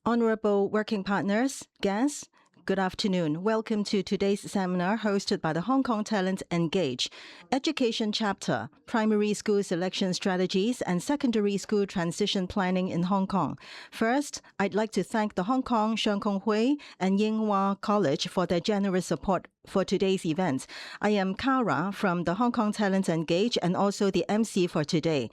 Honorable working partners, guests, good afternoon. Welcome to today's seminar hosted by the Hong Kong Talent Engage Education Chapter, Primary School Selection Strategies and Secondary School Transition Planning in Hong Kong. First, I'd like to thank the Hong Kong Sheung and Ying College for their generous support for today's event. I am Kara from the Hong Kong Talent Engage and also the MC for today.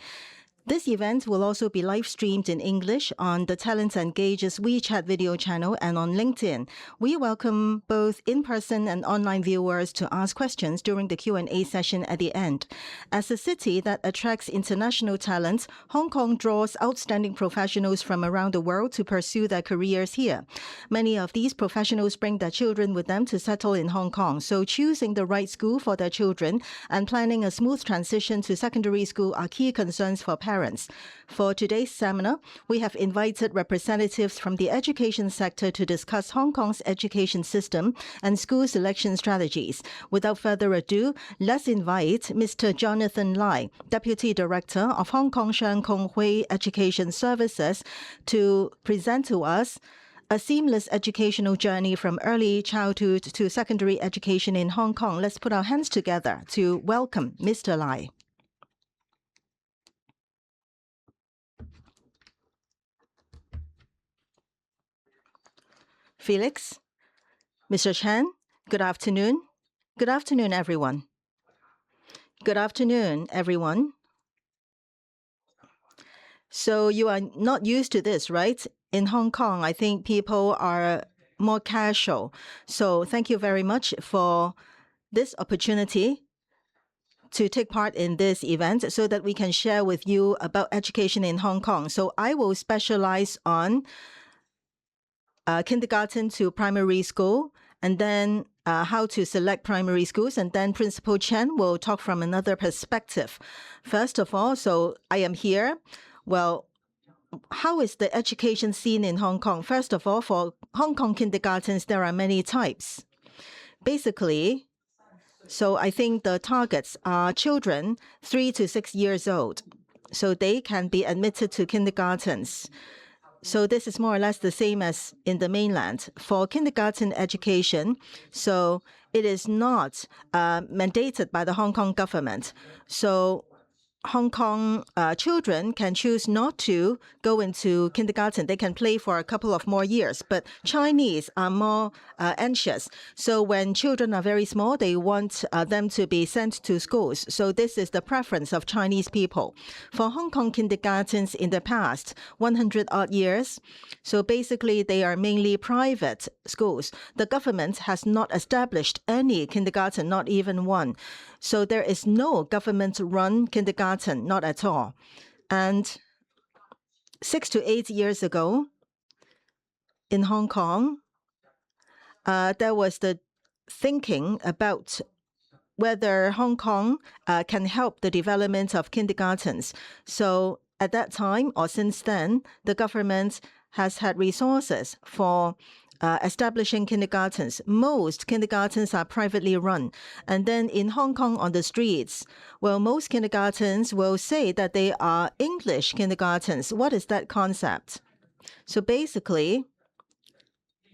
This event will also be live streamed in English on the Talent Engage's WeChat video channel and on LinkedIn. We welcome both in-person and online viewers to ask questions during the Q&A session at the end. As a city that attracts international talent, Hong Kong draws outstanding professionals from around the world to pursue their careers here. Many of these professionals bring their children with them to settle in Hong Kong, so choosing the right school for their children and planning a smooth transition to secondary school are key concerns for parents. For today's seminar, we have invited representatives from the education sector to discuss Hong Kong's education system and school selection strategies. Without further ado, let's invite Mr. Jonathan Lai, Deputy Director of Hong Kong Sheung Education Services, to present to us a seamless educational journey from early childhood to secondary education in Hong Kong. Let's put our hands together to welcome Mr. Lai. Felix, Mr. Chen, good afternoon. Good afternoon, everyone. Good afternoon, everyone. So you are not used to this, right? In Hong Kong, I think people are more casual. So thank you very much for this opportunity to take part in this event so that we can share with you about education in Hong Kong. So I will specialize on kindergarten to primary school, and then how to select primary schools, and then Principal Chen will talk from another perspective. First of all, so I am here. Well, how is the education scene in Hong Kong? First of all, for Hong Kong kindergartens, there are many types. Basically, so I think the targets are children 3 to 6 years old. So they can be admitted to kindergartens. So this is more or less the same as in the mainland. For kindergarten education, so it is not mandated by the Hong Kong government. So Hong Kong children can choose not to go into kindergarten. They can play for a couple of more years. But Chinese are more anxious. So when children are very small, they want them to be sent to schools. So this is the preference of Chinese people. For Hong Kong kindergartens in the past 100-odd years, so basically they are mainly private schools. The government has not established any kindergarten, not even one. So there is no government-run kindergarten, not at all. And 6 to 8 years ago, in Hong Kong, there was the thinking about whether Hong Kong can help the development of kindergartens. So at that time, or since then, the government has had resources for establishing kindergartens. Most kindergartens are privately run. And then in Hong Kong on the streets, well, most kindergartens will say that they are English kindergartens. What is that concept? So basically,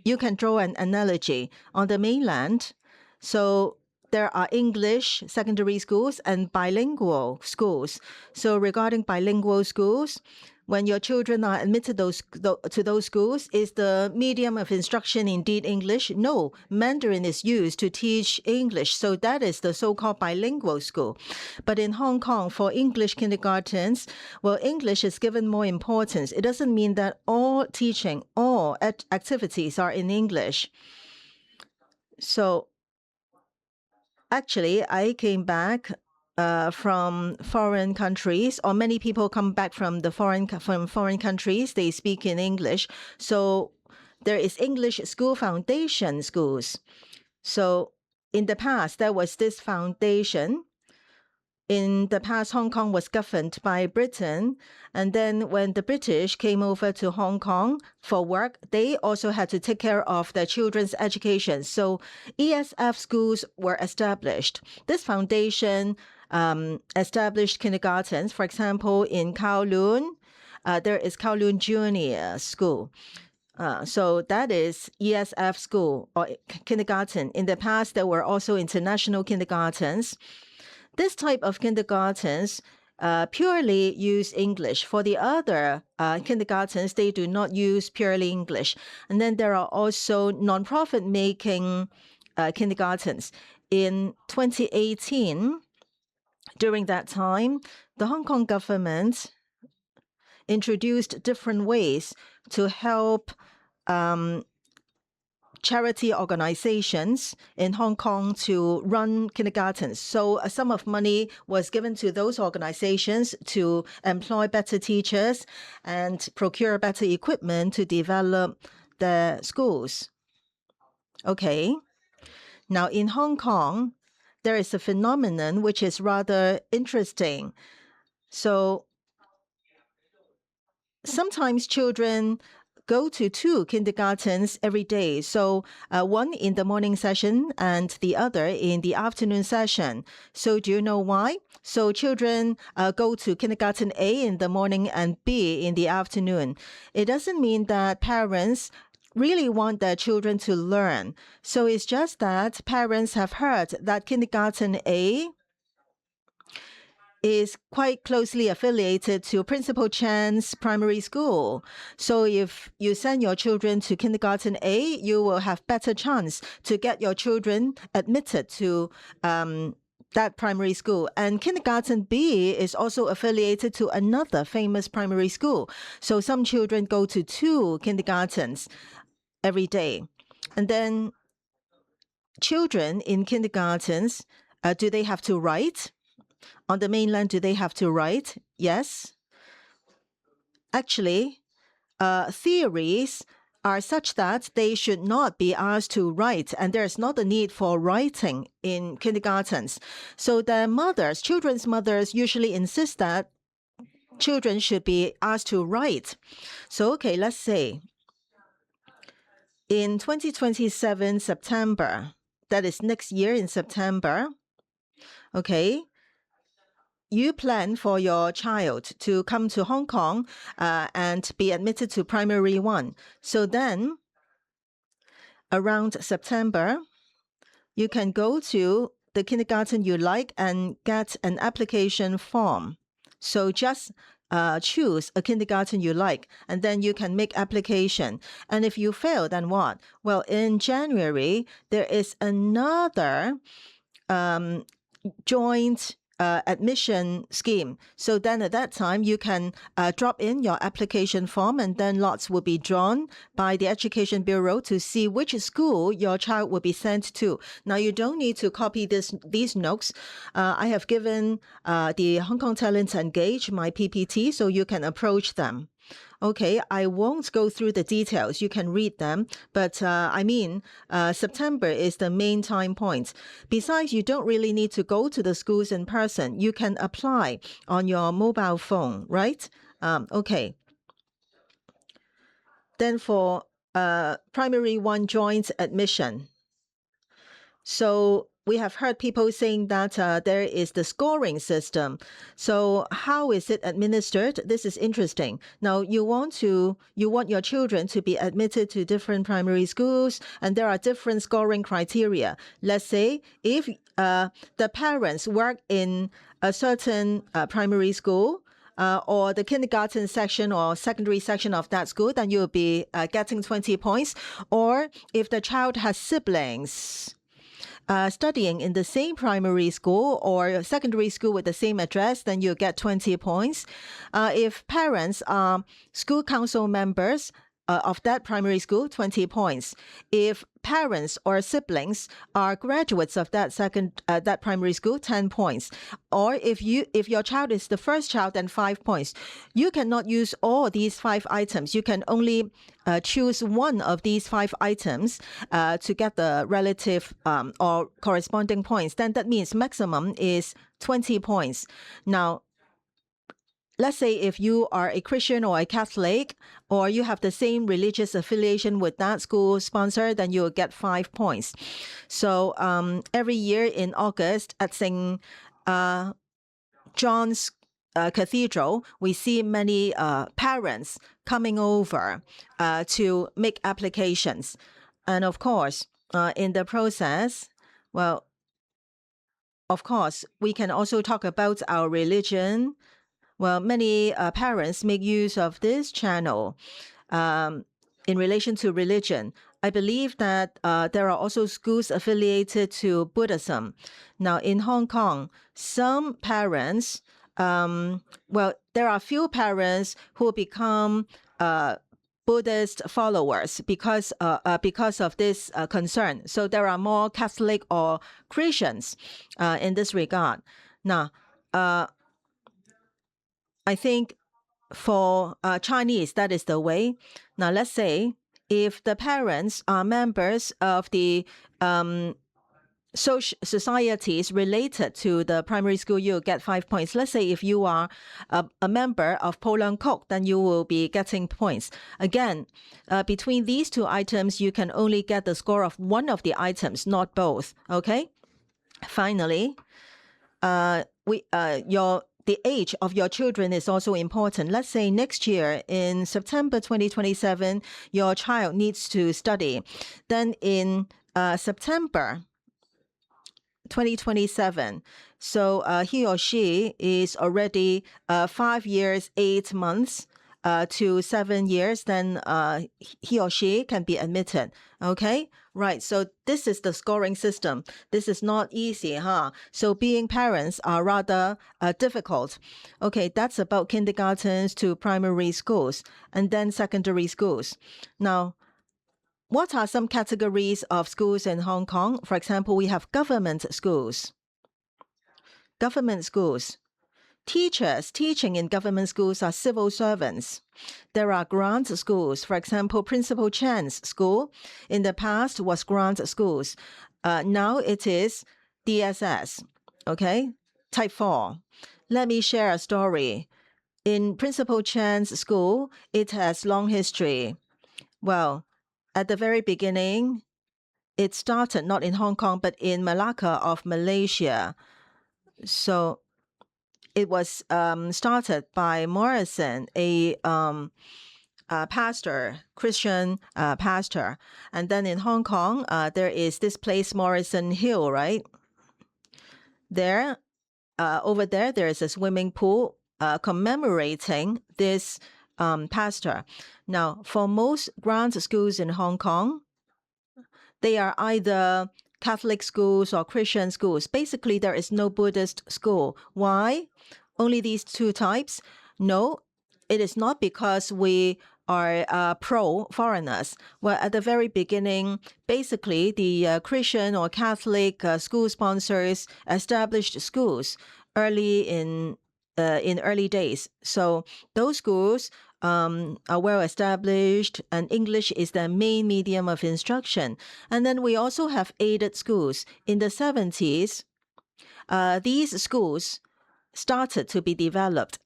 you can draw an analogy. On the mainland, so there are English secondary schools and bilingual schools. So regarding bilingual schools, when your children are admitted to those schools, is the medium of instruction indeed English? No, Mandarin is used to teach English. So that is the so-called bilingual school. But in Hong Kong, for English kindergartens, well, English is given more importance. It doesn't mean that all teaching, all activities are in English. So actually, I came back from foreign countries, or many people come back from foreign countries. They speak in English. So there is English school foundation schools. So in the past, there was this foundation. In the past, Hong Kong was governed by Britain. And then when the British came over to Hong Kong for work, they also had to take care of their children's education. So ESF schools were established. This foundation established kindergartens. For example, in Kowloon, there is Kowloon Junior School. So that is ESF school or kindergarten. In the past, there were also international kindergartens. This type of kindergartens purely use English. For the other kindergartens, they do not use purely English. And then there are also non-profit making kindergartens. In 2018, during that time, the Hong Kong government introduced different ways to help charity organizations in Hong Kong to run kindergartens. So a sum of money was given to those organizations to employ better teachers and procure better equipment to develop the schools. Okay. Now in Hong Kong, there is a phenomenon which is rather interesting. So sometimes children go to 2 kindergartens every day. So one in the morning session and the other in the afternoon session. So do you know why? So children go to kindergarten A in the morning and B in the afternoon. It doesn't mean that parents really want their children to learn. So it's just that parents have heard that kindergarten A is quite closely affiliated to Principal Chan's primary school. So if you send your children to kindergarten A, you will have better chance to get your children admitted to that primary school. And kindergarten B is also affiliated to another famous primary school. So some children go to 2 kindergartens every day. And then children in kindergartens, do they have to write? On the mainland, do they have to write? Yes. Actually, theories are such that they should not be asked to write, and there's not a need for writing in kindergartens. So the mothers, children's mothers, usually insist that children should be asked to write. So, okay, let's say in 2027 September, that is next year in September, okay, you plan for your child to come to Hong Kong and be admitted to primary 1. So then, around September, you can go to the kindergarten you like and get an application form. So just choose a kindergarten you like, and then you can make application. And if you fail, then what? Well, in January, there is another joint admission scheme. So then at that time, you can drop in your application form, and then lots will be drawn by the Education Bureau to see which school your child will be sent to. Now, you don't need to copy these notes. I have given the Hong Kong Talents Engage my PPT, so you can approach them. Okay, I won't go through the details. You can read them. But September is the main time point. Besides, you don't really need to go to the schools in person. You can apply on your mobile phone, right? Okay. Then for primary 1 joint admission. So we have heard people saying that there is the scoring system. So how is it administered? This is interesting. Now, you want your children to be admitted to different primary schools, and there are different scoring criteria. Let's say if the parents work in a certain primary school, or the kindergarten section or secondary section of that school, then you'll be getting 20 points. Or if the child has siblings studying in the same primary school or secondary school with the same address, then you get 20 points. If parents are school council members of that primary school, 20 points. If parents or siblings are graduates of that primary school, 10 points. Or if your child is the first child, then 5 points. You cannot use all these 5 items. You can only choose one of these 5 items to get the relative or corresponding points. Then that means maximum is 20 points. Now, let's say if you are a Christian or a Catholic, or you have the same religious affiliation with that school sponsor, then you'll get 5 points. So every year in August at St. John's cathedral, we see many parents coming over to make applications. And of course, in the process, well, of course, we can also talk about our religion. Well, many parents make use of this channel in relation to religion. I believe that there are also schools affiliated to Buddhism. Now, in Hong Kong, some parents, well, there are few parents who become Buddhist followers because of this concern. So there are more Catholic or Christians in this regard. Now, I think for Chinese, that is the way. Now, let's say if the parents are members of the social societies related to the primary school, you get 5 points. Let's say if you are a member of Poland Cook, then you will be getting points. Again, between these two items, you can only get the score of one of the items, not both. Okay. Finally, the age of your children is also important. Let's say next year in September 2027, your child needs to study. Then in September 2027, so he or she is already 5 years, 8 months to 7 years, then he or she can be admitted. Okay, right. So this is the scoring system. This is not easy, huh? So being parents are rather difficult. Okay, that's about kindergartens to primary schools and then secondary schools. Now, what are some categories of schools in Hong Kong? For example, we have government schools. Government schools. Teachers teaching in government schools are civil servants. There are grant schools. For example, Principal Chan's school in the past was grant schools. Now it is DSS, okay, type 4. Let me share a story. In Principal Chan's school, it has long history. Well, at the very beginning, it started not in Hong Kong, but in Malacca of Malaysia. So it was started by Morrison, a pastor, Christian pastor. And then in Hong Kong, there is this place, Morrison Hill, right? There, over there, there is a swimming pool commemorating this pastor. Now, for most grant schools in Hong Kong, they are either Catholic schools or Christian schools. Basically, there is no Buddhist school. Why? Only these two types? No, it is not because we are pro-foreigners. Well, at the very beginning, basically, the Christian or Catholic school sponsors established schools early in early days. So those schools are well established, and English is the main medium of instruction. And then we also have aided schools. In the 70s, these schools started to be developed.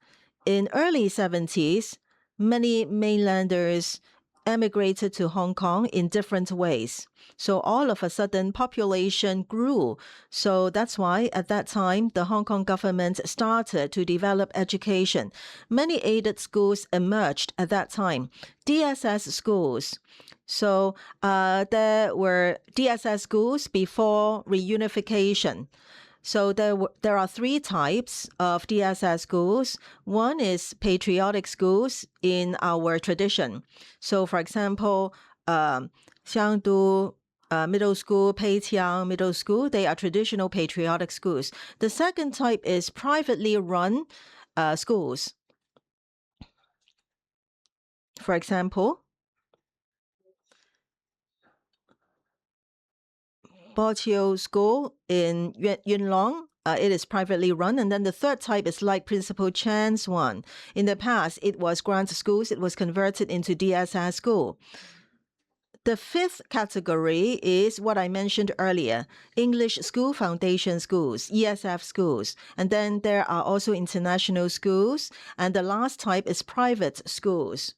In early 70s, many mainlanders emigrated to Hong Kong in different ways. So all of a sudden, population grew. So that's why at that time, the Hong Kong government started to develop education. Many aided schools emerged at that time. DSS schools. So there were DSS schools before reunification. So there are 3 types of DSS schools. One is patriotic schools in our tradition. So for example, Sheung Middle School, Peiqiang Middle School, they are traditional patriotic schools. The second type is privately run schools. For example, Bo School in Yuen Long. It is privately run. And then the third type is like Principal Chan's one. In the past, it was grant schools. It was converted into DSS school. The 5th category is what I mentioned earlier, English School Foundation schools, ESF schools. And then there are also international schools. And the last type is private schools.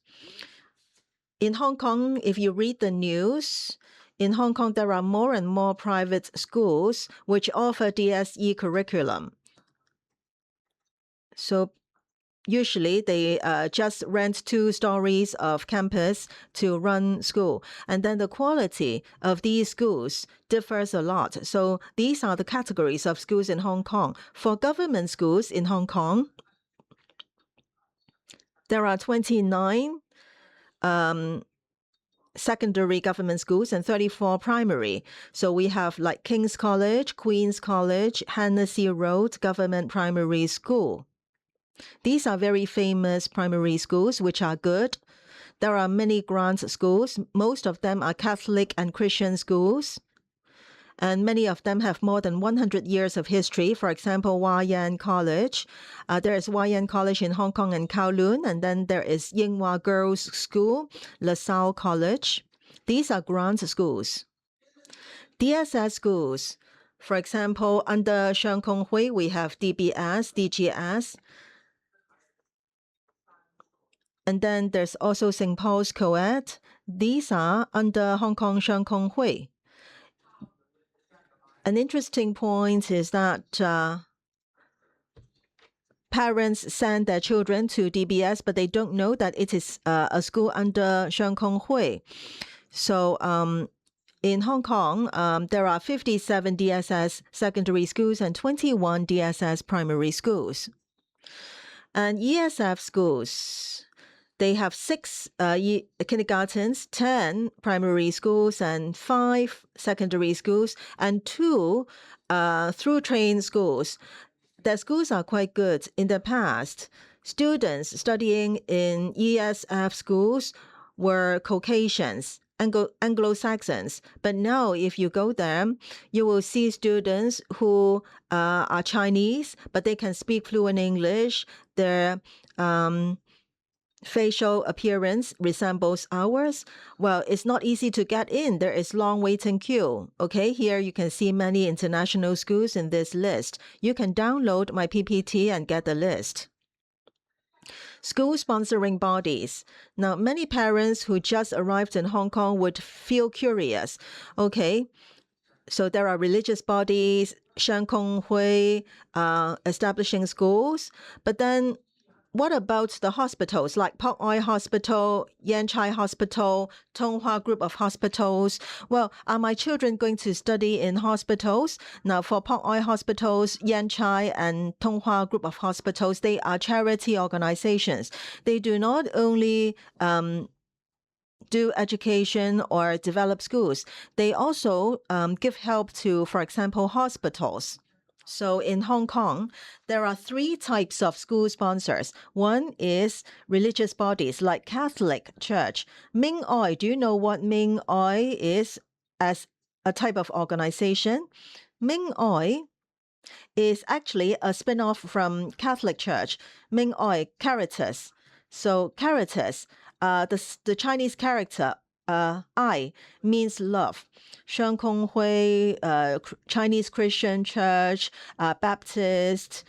In Hong Kong, if you read the news, in Hong Kong, there are more and more private schools which offer DSE curriculum. So usually they just rent 2 stories of campus to run school. And then the quality of these schools differs a lot. So these are the categories of schools in Hong Kong. For government schools in Hong Kong, there are 29 secondary government schools and 34 primary. So we have like King's College, Queen's College, Hennessy Road Government Primary School. These are very famous primary schools, which are good. There are many grant schools. Most of them are Catholic and Christian schools. And many of them have more than 100 years of history. For example, Yan College. There is Yan College in Hong Kong and Kowloon. And then there is Ying Girls' School, LaSalle College. These are grant schools. DSS schools. For example, under Sheung we have DBS, DGS. And then there's also St. Paul's Co-ed. These are under Hong Kong Sheung Hui. An interesting point is that parents send their children to DBS, but they don't know that it is a school under Sheung Hui. So in Hong Kong, there are 57 DSS secondary schools and 21 DSS primary schools. And ESF schools, they have 6 kindergartens, 10 primary schools, and 5 secondary schools, and 2 through-train schools. Their schools are quite good. In the past, students studying in ESF schools were Caucasians, Anglo-Saxons. But now, if you go there, you will see students who are Chinese, but they can speak fluent English. Their facial appearance resembles ours. Well, it's not easy to get in. There is long waiting queue. Okay, here you can see many international schools in this list. You can download my PPT and get the list. School sponsoring bodies. Now, many parents who just arrived in Hong Kong would feel curious. Okay, so there are religious bodies, Sheung Hui, establishing schools, but then what about the hospitals like Park Oi Hospital, Yan Chai Hospital, Tung Hua Group of Hospitals? Well, are my children going to study in hospitals? Now, for Park Oi Hospitals, Yan Chai and Tung Hua Group of Hospitals, they are charity organizations. They do not only do education or develop schools. They also give help to, for example, hospitals. So in Hong Kong, there are 3 types of school sponsors. One is religious bodies like Catholic Church. Ming Oi, do you know what Ming Oi is as a type of organization? Ming Oi is actually a spin-off from Catholic Church. Ming Oi, Caritas. So Caritas, the Chinese character I means love. Sheung Hui, Chinese Christian Church, Baptist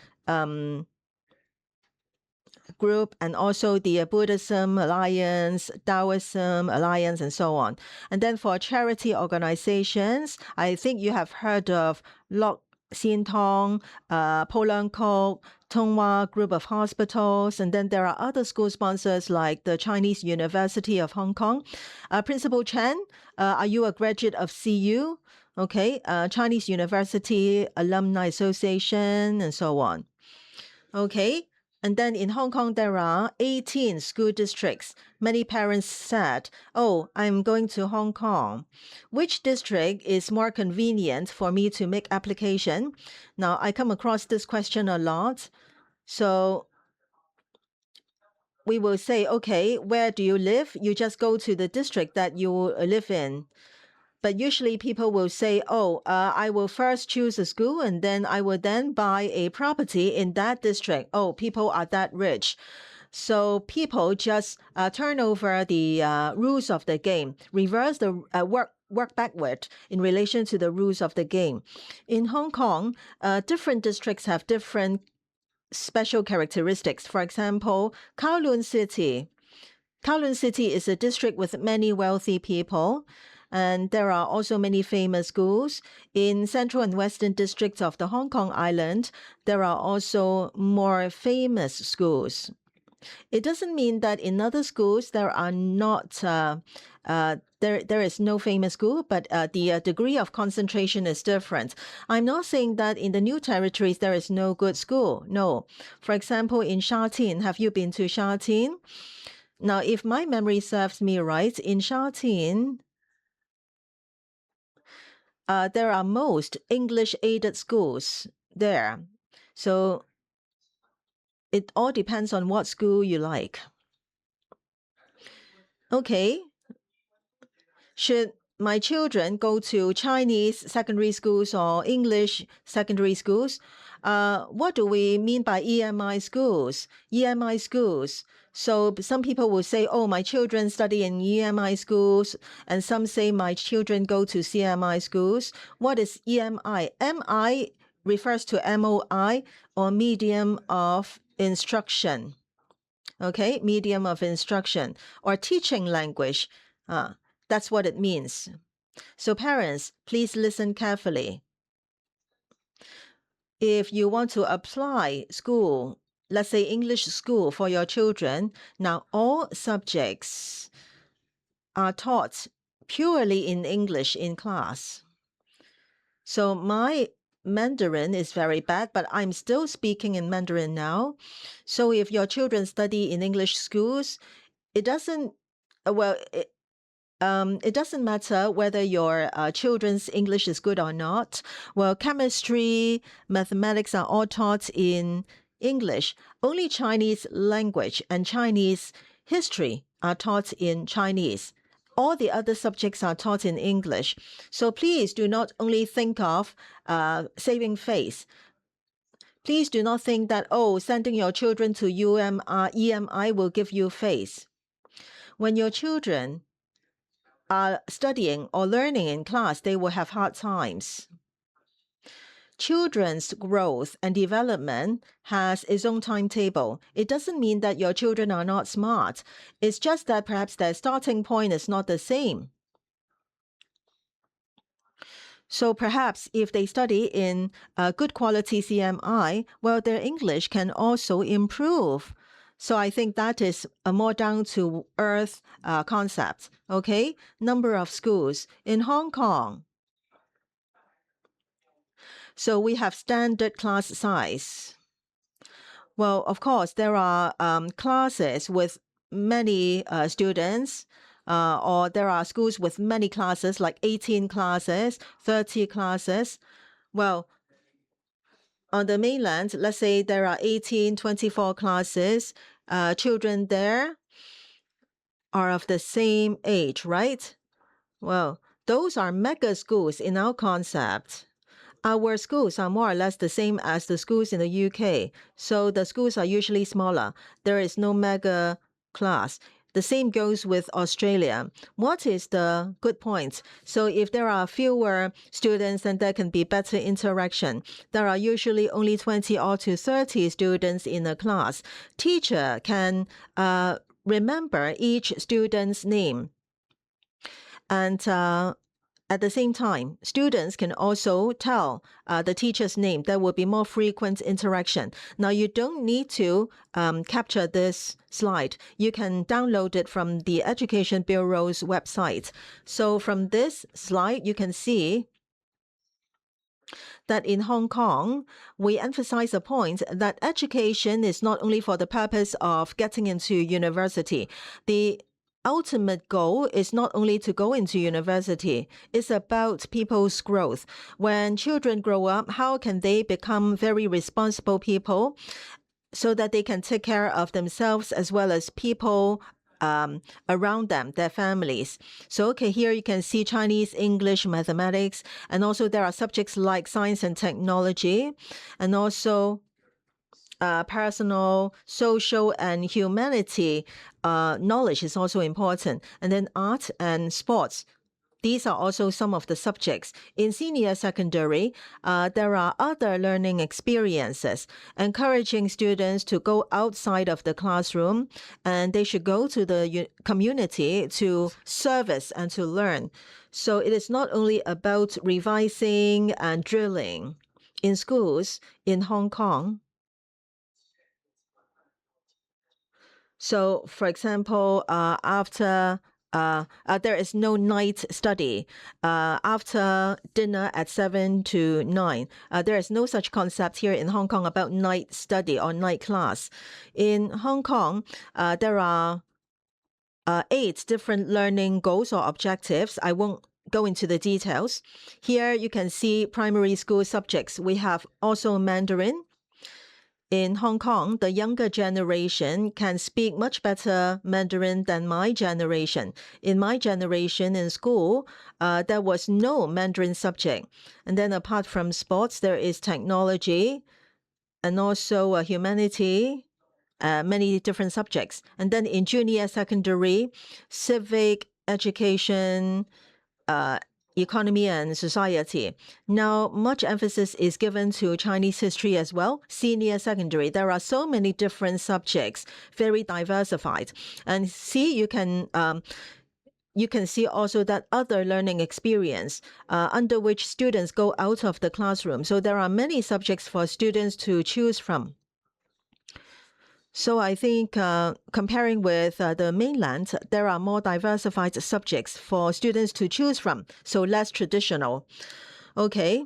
group, and also the Buddhism Alliance, Taoism Alliance, and so on. And then for charity organizations, I think you have heard of Lok Sin Tong, Po Leung Kok, Tung Hua Group of Hospitals, and then there are other school sponsors like the Chinese University of Hong Kong. Principal Chen, are you a graduate of CU? Okay, Chinese University Alumni Association, and so on. Okay, and then in Hong Kong, there are 18 school districts. Many parents said, oh, I'm going to Hong Kong. Which district is more convenient for me to make application? Now, I come across this question a lot. So we will say, okay, where do you live? You just go to the district that you live in. But usually people will say, oh, I will first choose a school and then I will then buy a property in that district. Oh, people are that rich. So people just turn over the rules of the game, reverse the work backward in relation to the rules of the game. In Hong Kong, different districts have different special characteristics. For example, Kowloon City. Kowloon City is a district with many wealthy people. And there are also many famous schools. In central and western districts of the Hong Kong island, there are also more famous schools. It doesn't mean that in other schools there are not there is no famous school, but the degree of concentration is different. I'm not saying that in the new territories there is no good school. No. For example, in Shatin, have you been to Shatin? Now, if my memory serves me right, in Shatin, there are most English-aided schools there. So it all depends on what school you like. Okay. Should my children go to Chinese secondary schools or English secondary schools? What do we mean by EMI schools? EMI schools. So some people will say, oh, my children study in EMI schools, and some say my children go to CMI schools. What is EMI? MI refers to MOI, or medium of instruction. Okay, medium of instruction or teaching language. That's what it means. So parents, please listen carefully. If you want to apply school, let's say English school for your children, now all subjects are taught purely in English in class. So my Mandarin is very bad, but I'm still speaking in Mandarin now. So if your children study in English schools, it doesn't, well, it doesn't matter whether your children's English is good or not. Well, chemistry, mathematics are all taught in English. Only Chinese language and Chinese history are taught in Chinese. All the other subjects are taught in English. So please do not only think of saving face. Please do not think that, oh, sending your children to EMI will give you face. When your children are studying or learning in class, they will have hard times. Children's growth and development has its own timetable. It doesn't mean that your children are not smart. It's just that perhaps their starting point is not the same. So perhaps if they study in good quality CMI, well, their English can also improve. So I think that is a more down to earth concept. Okay, number of schools in Hong Kong. So we have standard class size. Well, of course, there are classes with many students, or there are schools with many classes, like 18 classes, 30 classes. Well, on the mainland, let's say there are 18, 24 classes. Children there are of the same age, right? Well, those are mega schools in our concept. Our schools are more or less the same as the schools in the UK. So the schools are usually smaller. There is no mega class. The same goes with Australia. What is the good point? So if there are fewer students, then there can be better interaction. There are usually only 20 or to 30 students in a class. Teacher can remember each student's name. And at the same time, students can also tell the teacher's name. There will be more frequent interaction. Now, you don't need to capture this slide. You can download it from the Education Bureau's website. So from this slide, you can see that in Hong Kong, we emphasize a point that education is not only for the purpose of getting into university. The ultimate goal is not only to go into university, it's about people's growth. When children grow up, how can they become very responsible people so that they can take care of themselves as well as people around them, their families. So, okay, here you can see Chinese, English, mathematics, and also there are subjects like science and technology, and also personal, social, and humanity knowledge is also important. And then art and sports. These are also some of the subjects. In senior secondary, there are other learning experiences, encouraging students to go outside of the classroom, and they should go to the community to service and to learn. So it is not only about revising and drilling. In schools in Hong Kong, So, for example, after there is no night study. After dinner at 7 to 9, there is no such concept here in Hong Kong about night study or night class. In Hong Kong, there are 8 different learning goals or objectives. I won't go into the details. Here you can see primary school subjects. We have also Mandarin. In Hong Kong, the younger generation can speak much better Mandarin than my generation. In my generation in school, there was no Mandarin subject. And then apart from sports, there is technology and also humanity, many different subjects. And then in junior secondary, civic education, economy and society. Now, much emphasis is given to Chinese history as well. Senior secondary, there are so many different subjects, very diversified. And see, you can see also that other learning experience under which students go out of the classroom. So there are many subjects for students to choose from. So I think comparing with the mainland, there are more diversified subjects for students to choose from, so less traditional. Okay,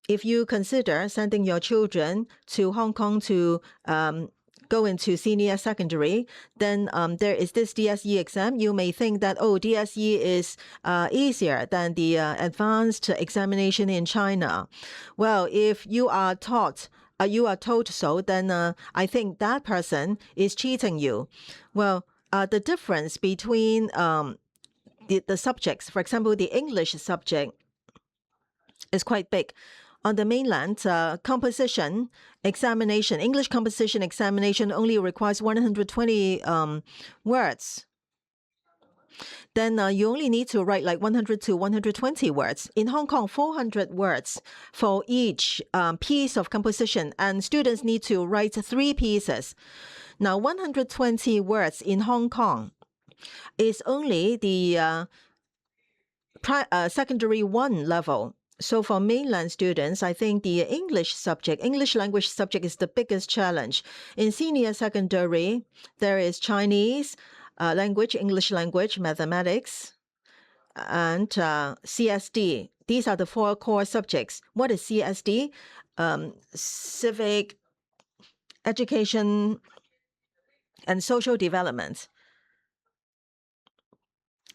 if you consider sending your children to Hong Kong to go into senior secondary, then there is this DSE exam. You may think that, oh, DSE is easier than the advanced examination in China. Well, if you are told so, then I think that person is cheating you. Well, the difference between the subjects, for example, the English subject, is quite big. On the mainland, composition examination, English composition examination only requires 120 words. Then you only need to write like 100 to 120 words. In Hong Kong, 400 words for each piece of composition, and students need to write 3 pieces. Now, 120 words in Hong Kong is only the secondary 1 level. So for mainland students, I think the English language subject is the biggest challenge. In senior secondary, there is Chinese language, English language, mathematics, and CSD. These are the 4 core subjects. What is CSD? Civic, education, and social development.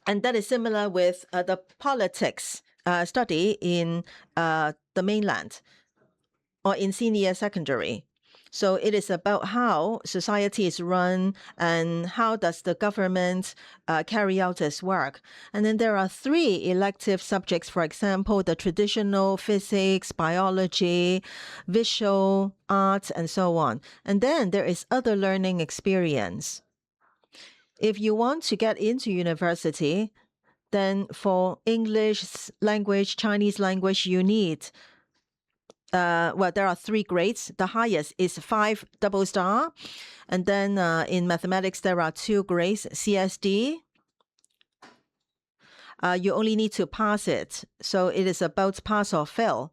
And that is similar with the politics study in the mainland or in senior secondary. So it is about how society is run and how does the government carry out its work. And then there are 3 elective subjects, for example, the traditional physics, biology, visual arts, and so on. And then there is other learning experience. If you want to get into university, then for English language, Chinese language, you need there are 3 grades. The highest is 5 double star. And then in mathematics, there are 2 grades, CSD. You only need to pass it. So it is about pass or fail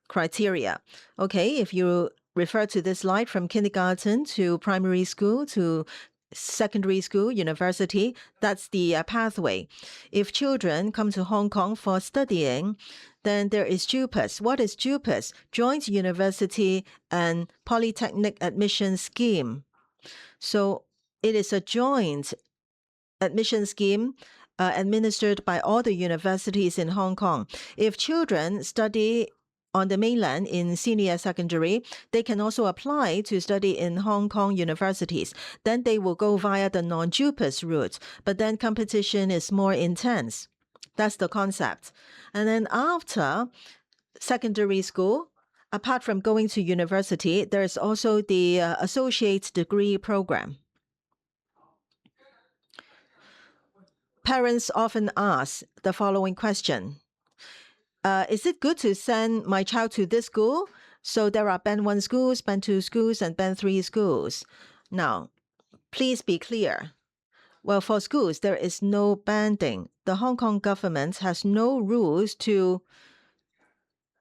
criteria. Okay, if you refer to this slide from kindergarten to primary school to secondary school, university, that's the pathway. If children come to Hong Kong for studying, then there is JUPAS. What is JUPAS? Joint University and Polytechnic Admission Scheme. So it is a joint admission scheme administered by all the universities in Hong Kong. If children study on the mainland in senior secondary, they can also apply to study in Hong Kong universities. Then they will go via the non-JUPAS route, but then competition is more intense. That's the concept. And then after secondary school, apart from going to university, there is also the associate degree program. Parents often ask the following question. Is it good to send my child to this school? So there are Band 1 schools, Band 2 schools, and Band 3 schools. Now, please be clear. Well, for schools, there is no banding. The Hong Kong government has no rules to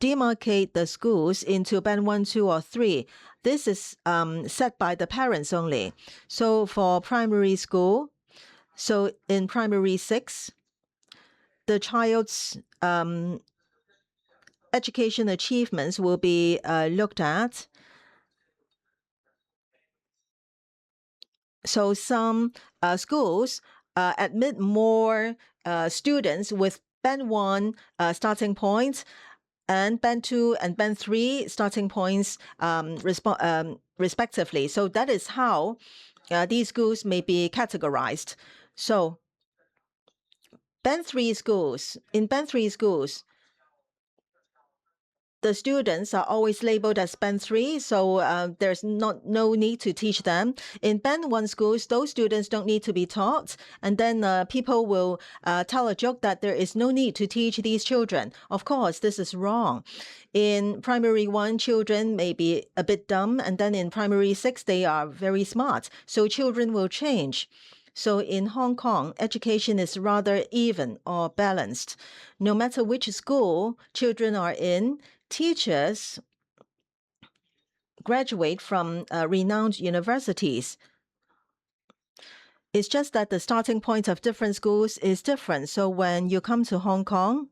demarcate the schools into band 1, 2, or 3. This is set by the parents only. So for primary school, so in primary 6, the child's education achievements will be looked at. So some schools admit more students with band 1 starting points and band 2 and band 3 starting points respectively. So that is how these schools may be categorized. So in band 3 schools, the students are always labeled as band 3, so there's no need to teach them. In band 1 schools, those students don't need to be taught, and then people will tell a joke that there is no need to teach these children. Of course, this is wrong. In primary 1, children may be a bit dumb, and then in primary 6, they are very smart. So children will change. So in Hong Kong, education is rather even or balanced. No matter which school children are in, teachers graduate from renowned universities. It's just that the starting point of different schools is different. So when you come to Hong Kong,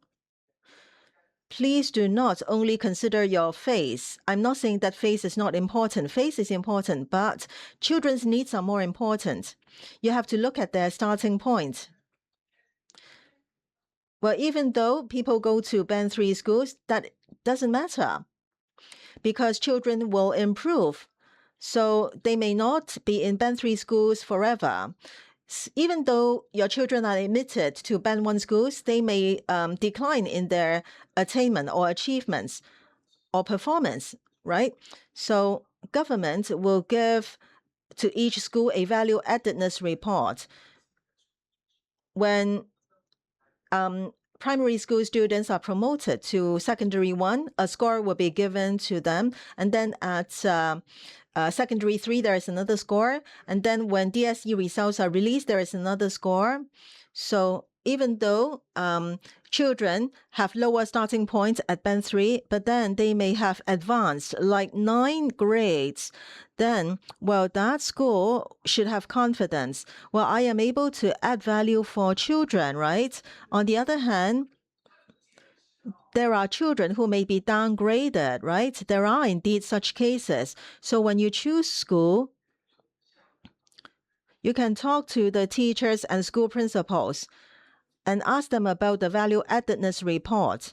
please do not only consider your face. I'm not saying that face is not important. Face is important, but children's needs are more important. You have to look at their starting point. Well, even though people go to band 3 schools, that doesn't matter, because children will improve. So they may not be in band 3 schools forever. Even though your children are admitted to band 1 schools, they may decline in their attainment or achievements or performance, right? So government will give to each school a value addedness report. When primary school students are promoted to secondary 1, a score will be given to them. And then at secondary 3, there is another score. And then when DSE results are released, there is another score. So even though children have lower starting points at band 3, but then they may have advanced like 9 grades, then, well, that school should have confidence. Well, I am able to add value for children, right? On the other hand, there are children who may be downgraded, right? There are indeed such cases. So when you choose school, you can talk to the teachers and school principals and ask them about the value addedness report.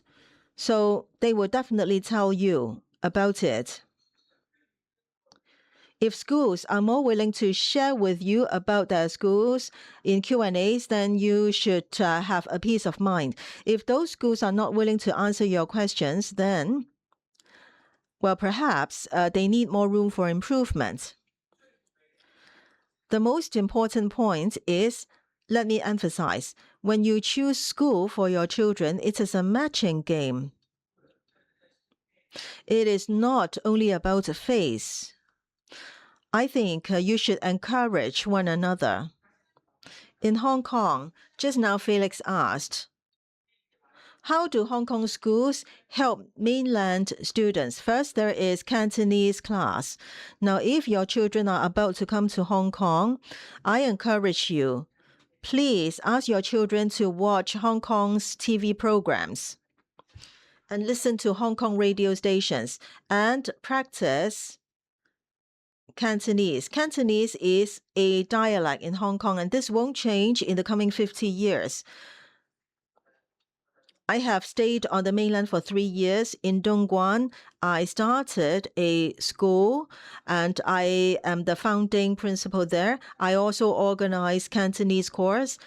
So they will definitely tell you about it. If schools are more willing to share with you about their schools in Q&As, then you should have a peace of mind. If those schools are not willing to answer your questions, then, well, perhaps they need more room for improvement. The most important point is, let me emphasize, when you choose school for your children, it is a matching game. It is not only about a face. I think you should encourage one another. In Hong Kong, just now Felix asked, how do Hong Kong schools help mainland students? First, there is Cantonese class. Now, if your children are about to come to Hong Kong, I encourage you, please ask your children to watch Hong Kong's TV programs and listen to Hong Kong radio stations and practice Cantonese. Cantonese is a dialect in Hong Kong, and this won't change in the coming 50 years. I have stayed on the mainland for 3 years. In Dongguan, I started a school, and I am the founding principal there. I also organize Cantonese course.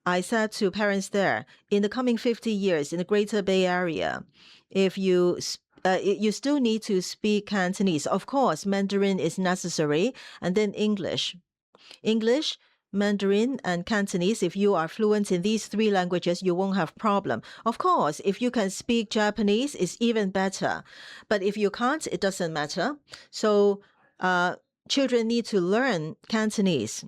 I said to parents there, in the coming 50 years in the Greater Bay Area, if you still need to speak Cantonese. Of course, Mandarin is necessary, and then English. English, Mandarin, and Cantonese. If you are fluent in these 3 languages, you won't have problem. Of course, if you can speak Japanese, it's even better. But if you can't, it doesn't matter. So children need to learn Cantonese.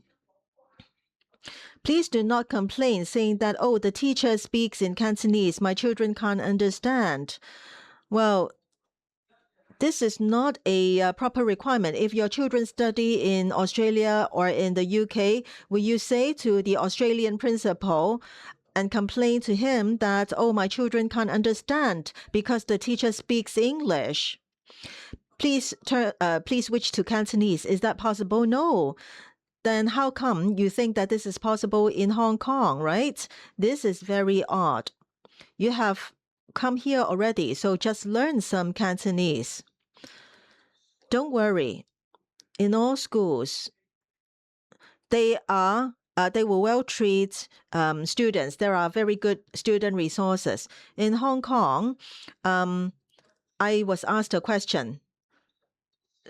Please do not complain saying that, oh, the teacher speaks in Cantonese, my children can't understand. Well, this is not a proper requirement. If your children study in Australia or in the UK, will you say to the Australian principal and complain to him that, oh, my children can't understand because the teacher speaks English? Please switch to Cantonese. Is that possible? No. Then how come you think that this is possible in Hong Kong, right? This is very odd. You have come here already, so just learn some Cantonese. Don't worry. In all schools, they will well treat students. There are very good student resources. In Hong Kong, I was asked a question.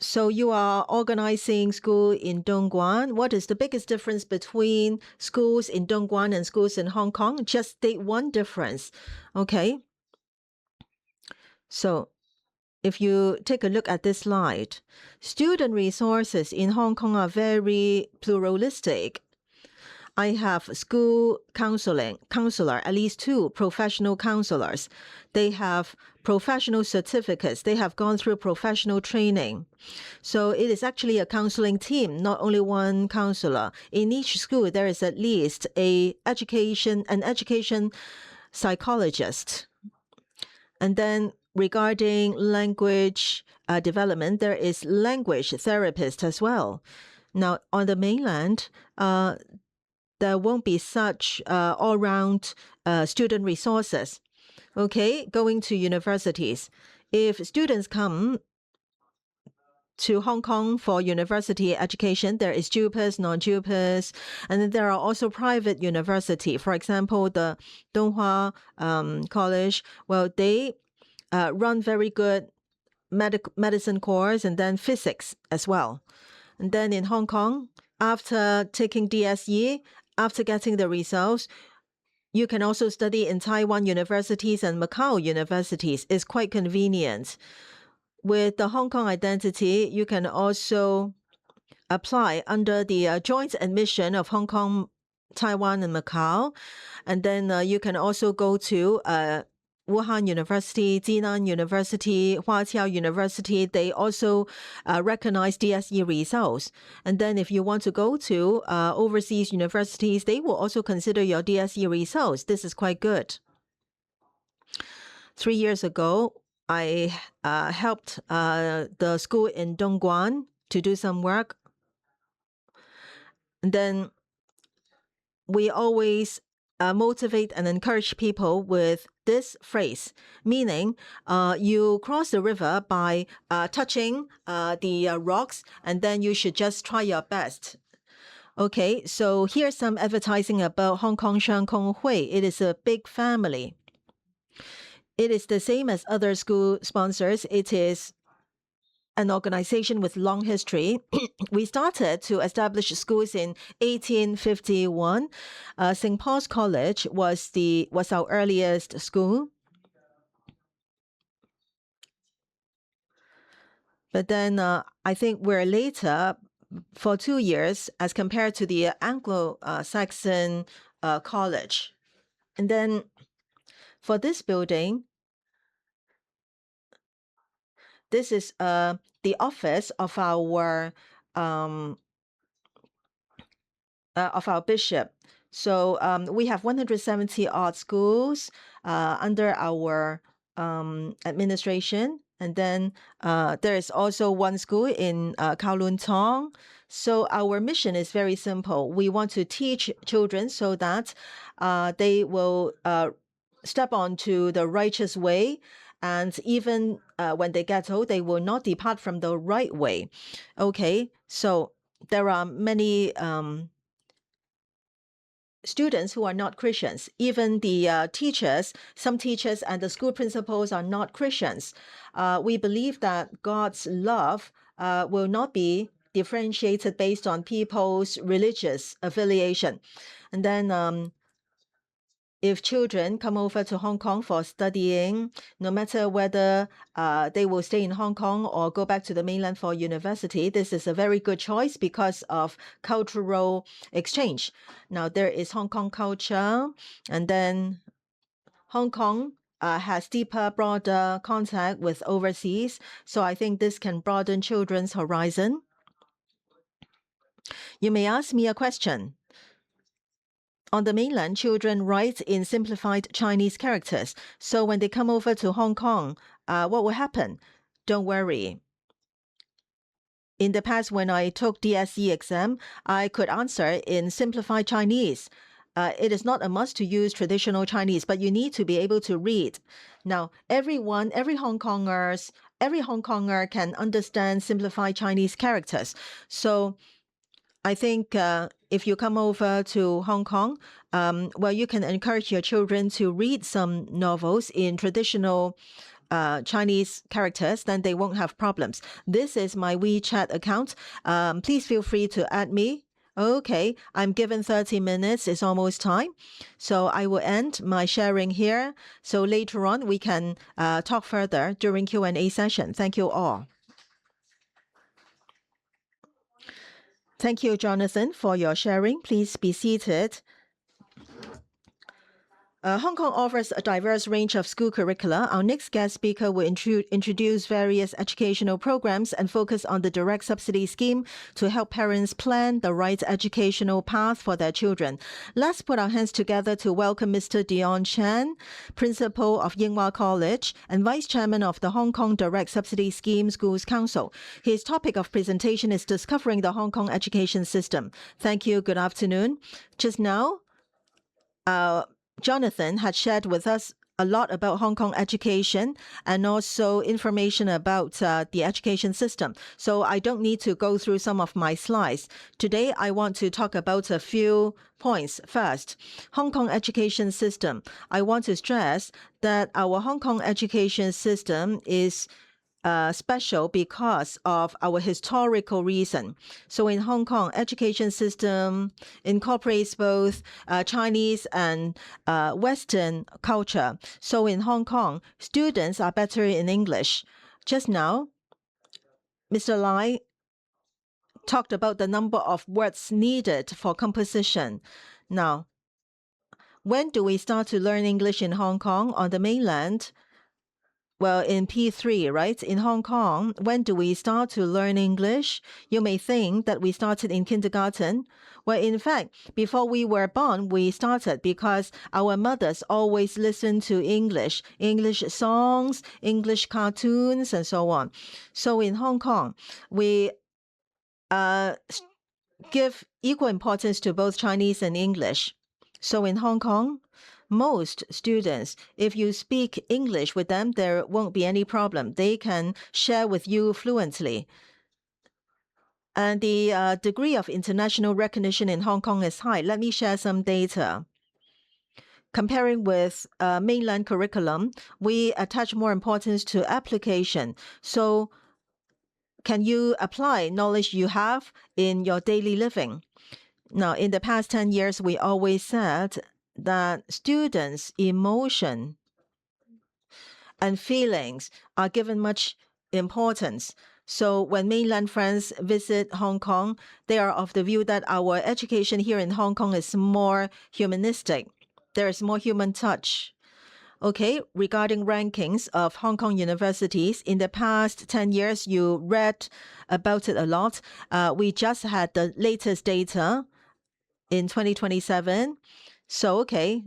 So you are organizing school in Dongguan. What is the biggest difference between schools in Dongguan and schools in Hong Kong? Just state one difference. Okay. So if you take a look at this slide, student resources in Hong Kong are very pluralistic. I have school counselor, at least 2 professional counselors. They have professional certificates. They have gone through professional training. So it is actually a counseling team, not only one counselor. In each school, there is at least an education psychologist. And then regarding language development, there is language therapist as well. Now, on the mainland, there won't be such all-round student resources. Okay, going to universities. If students come to Hong Kong for university education, there is JUPAS, non-JUPAS, and then there are also private university. For example, the Donghua College, well, they run very good medicine course and then physics as well. And then in Hong Kong, after taking DSE, after getting the results, you can also study in Taiwan universities and Macau universities. It's quite convenient. With the Hong Kong identity, you can also apply under the joint admission of Hong Kong, Taiwan, and Macau. And then you can also go to Wuhan University, Jinan University, Huaqiao University. They also recognize DSE results. And then if you want to go to overseas universities, they will also consider your DSE results. This is quite good. 3 years ago, I helped the school in Dongguan to do some work. And then we always motivate and encourage people with this phrase, meaning you cross the river by touching the rocks, and then you should just try your best. Okay, so here's some advertising about Hong Kong Sheung Kong Hui. It is a big family. It is the same as other school sponsors. It is an organization with long history. We started to establish schools in 1851. St. Paul's College was our earliest school. But then I think we're later for 2 years as compared to the Anglo-Saxon college. And then for this building, this is the office of our bishop. So we have 170 odd schools under our administration. And then there is also one school in Kowloon Tong. So our mission is very simple. We want to teach children so that they will step onto the righteous way. And even when they get old, they will not depart from the right way. Okay, so there are many students who are not Christians. Even the teachers, some teachers and the school principals are not Christians. We believe that God's love will not be differentiated based on people's religious affiliation. And then if children come over to Hong Kong for studying, no matter whether they will stay in Hong Kong or go back to the mainland for university, this is a very good choice because of cultural exchange. Now, there is Hong Kong culture, and then Hong Kong has deeper, broader contact with overseas. So I think this can broaden children's horizon. You may ask me a question. On the mainland, children write in simplified Chinese characters. So when they come over to Hong Kong, what will happen? Don't worry. In the past, when I took DSE exam, I could answer in simplified Chinese. It is not a must to use traditional Chinese, but you need to be able to read. Now, every Hong Konger can understand simplified Chinese characters. So I think if you come over to Hong Kong, you can encourage your children to read some novels in traditional Chinese characters, then they won't have problems. This is my WeChat account. Please feel free to add me. Okay, I'm given 30 minutes. It's almost time. So I will end my sharing here. So later on, we can talk further during Q&A session. Thank you all. Thank you, Jonathan, for your sharing. Please be seated. Hong Kong offers a diverse range of school curricula. Our next guest speaker will introduce various educational programs and focus on the direct subsidy scheme to help parents plan the right educational path for their children. Let's put our hands together to welcome Mr. Dion Chen, Principal of Ying College and Vice Chairman of the Hong Kong Direct Subsidy Scheme Schools Council. His topic of presentation is Discovering the Hong Kong Education System. Thank you. Good afternoon. Just now, Jonathan had shared with us a lot about Hong Kong education and also information about the education system. So I don't need to go through some of my slides. Today, I want to talk about a few points. First, Hong Kong education system. I want to stress that our Hong Kong education system is special because of our historical reason. So in Hong Kong, education system incorporates both Chinese and Western culture. So in Hong Kong, students are better in English. Just now, Mr. Lai talked about the number of words needed for composition. Now, when do we start to learn English in Hong Kong? On the mainland, well, in P3, right? In Hong Kong, when do we start to learn English? You may think that we started in kindergarten. Well, in fact, before we were born, we started because our mothers always listened to English songs, English cartoons, and so on. So in Hong Kong, we give equal importance to both Chinese and English. So in Hong Kong, most students, if you speak English with them, there won't be any problem. They can share with you fluently. And the degree of international recognition in Hong Kong is high. Let me share some data. Comparing with mainland curriculum, we attach more importance to application. So can you apply knowledge you have in your daily living? Now, in the past 10 years, we always said that students' emotion and feelings are given much importance. So when mainland friends visit Hong Kong, they are of the view that our education here in Hong Kong is more humanistic. There is more human touch. Okay, regarding rankings of Hong Kong universities, in the past 10 years, you read about it a lot. We just had the latest data in 2027. So, okay,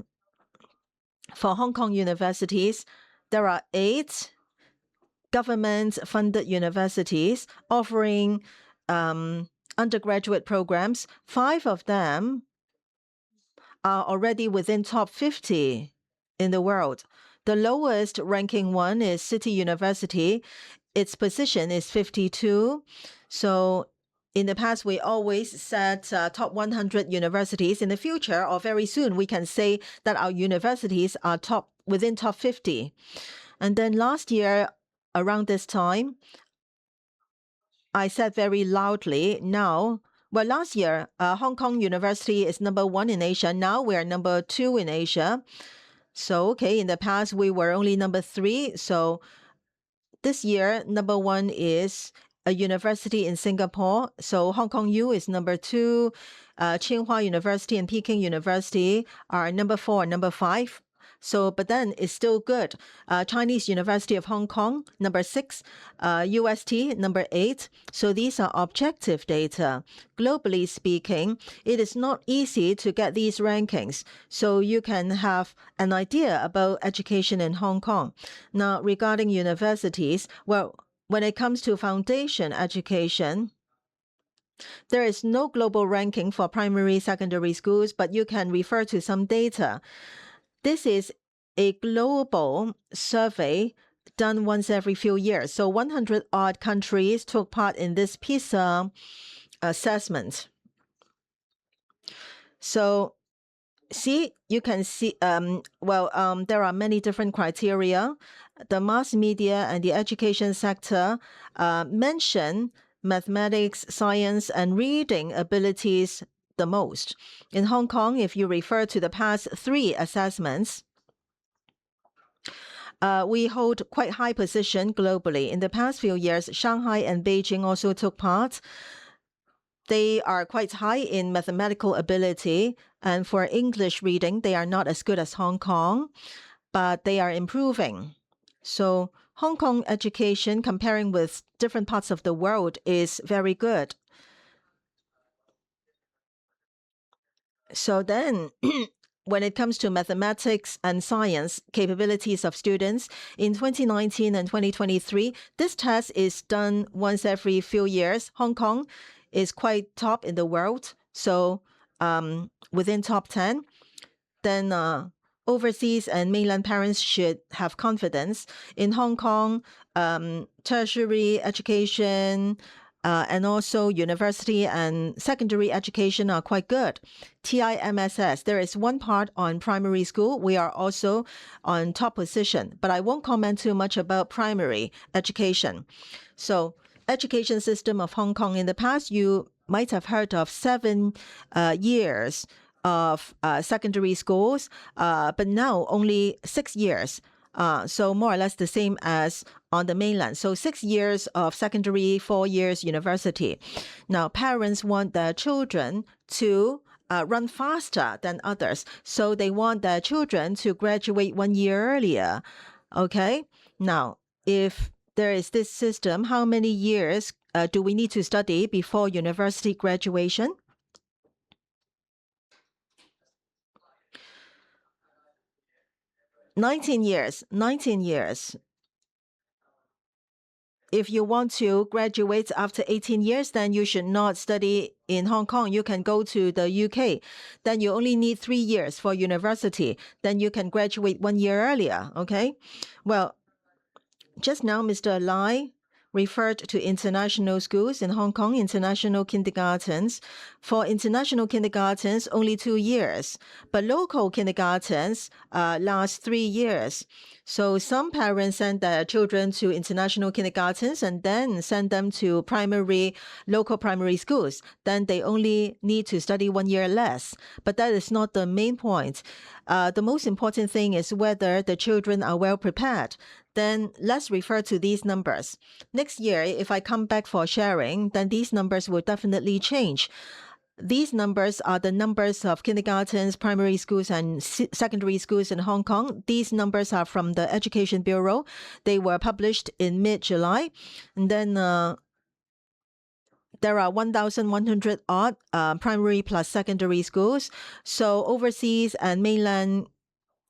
for Hong Kong universities, there are 8 government-funded universities offering undergraduate programs. 5 of them are already within top 50 in the world. The lowest ranking one is City University. Its position is 52. So in the past, we always set top 100 universities. In the future, or very soon, we can say that our universities are within top 50. And then last year, around this time, I said very loudly, last year, Hong Kong University is number 1 in Asia. Now we're number 2 in Asia. So, okay, in the past, we were only number 3. So this year, number 1 is a university in Singapore. So Hong Kong U is number 2. Tsinghua University and Peking University are number 4 and number 5. So, but then it's still good. Chinese University of Hong Kong, number 6, UST, number 8. So these are objective data. Globally speaking, it is not easy to get these rankings. So you can have an idea about education in Hong Kong. Now, regarding universities, well, when it comes to foundation education, there is no global ranking for primary, secondary schools, but you can refer to some data. This is a global survey done once every few years. So 100 odd countries took part in this PISA assessment. So see, you can see, there are many different criteria. The mass media and the education sector mention mathematics, science, and reading abilities the most. In Hong Kong, if you refer to the past 3 assessments, we hold quite high position globally. In the past few years, Shanghai and Beijing also took part. They are quite high in mathematical ability, and for English reading, they are not as good as Hong Kong, but they are improving. So Hong Kong education, comparing with different parts of the world, is very good. So then, when it comes to mathematics and science capabilities of students, in 2019 and 2023, this test is done once every few years. Hong Kong is quite top in the world, so within top 10. Then overseas and mainland parents should have confidence. In Hong Kong, tertiary education and also university and secondary education are quite good. TIMSS, there is one part on primary school. We are also on top position, but I won't comment too much about primary education. So education system of Hong Kong in the past, you might have heard of 7 years of secondary schools, but now only 6 years. So more or less the same as on the mainland. So 6 years of secondary, 4 years university. Now parents want their children to run faster than others. So they want their children to graduate 1 year earlier. Okay. Now, if there is this system, how many years do we need to study before university graduation? 19 years. 19 years. If you want to graduate after 18 years, then you should not study in Hong Kong. You can go to the UK. Then you only need 3 years for university. Then you can graduate 1 year earlier. Okay. Well, just now, Mr. Lai referred to international schools in Hong Kong, international kindergartens. For international kindergartens, only 2 years, but local kindergartens last 3 years. So some parents send their children to international kindergartens and then send them to local primary schools. Then they only need to study 1 year less. But that is not the main point. The most important thing is whether the children are well prepared. Then let's refer to these numbers. Next year, if I come back for sharing, then these numbers will definitely change. These numbers are the numbers of kindergartens, primary schools, and secondary schools in Hong Kong. These numbers are from the Education Bureau. They were published in mid-July. And then there are 1,100 odd primary plus secondary schools. So overseas and mainland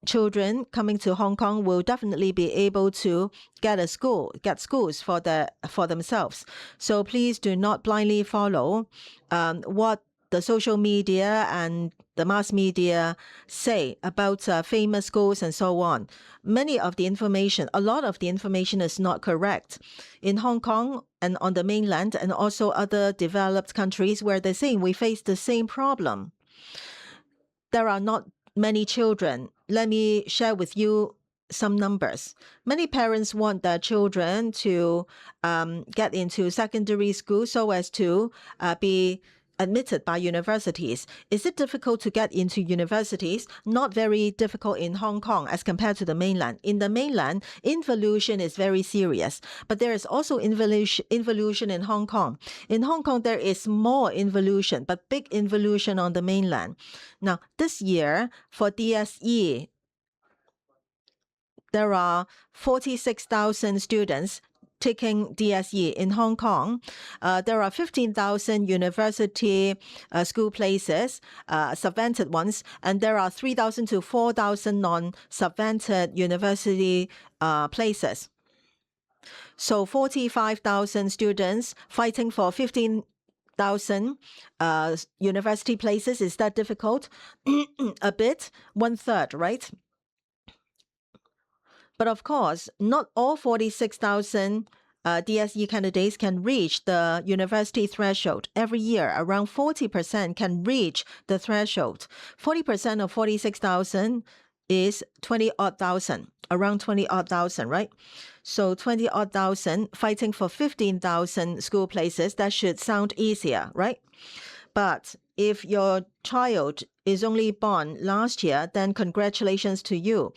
children coming to Hong Kong will definitely be able to get schools for themselves. So please do not blindly follow what the social media and the mass media say about famous schools and so on. A lot of the information is not correct. In Hong Kong and on the mainland and also other developed countries where they're saying we face the same problem, there are not many children. Let me share with you some numbers. Many parents want their children to get into secondary school so as to be admitted by universities. Is it difficult to get into universities? Not very difficult in Hong Kong as compared to the mainland. In the mainland, involution is very serious, but there is also involution in Hong Kong. In Hong Kong, there is more involution, but big involution on the mainland. Now, this year for DSE, there are 46,000 students taking DSE in Hong Kong. There are 15,000 university school places, subvented ones, and there are 3,000 to 4,000 non-subvented university places. So 45,000 students fighting for 15,000 university places. Is that difficult? A bit, 1/3, right? But of course, not all 46,000 DSE candidates can reach the university threshold. Every year, around 40% can reach the threshold. 40% of 46,000 is 20-odd thousand, around 20-odd thousand, right? So 20-odd thousand fighting for 15,000 school places, that should sound easier, right? But if your child is only born last year, then congratulations to you.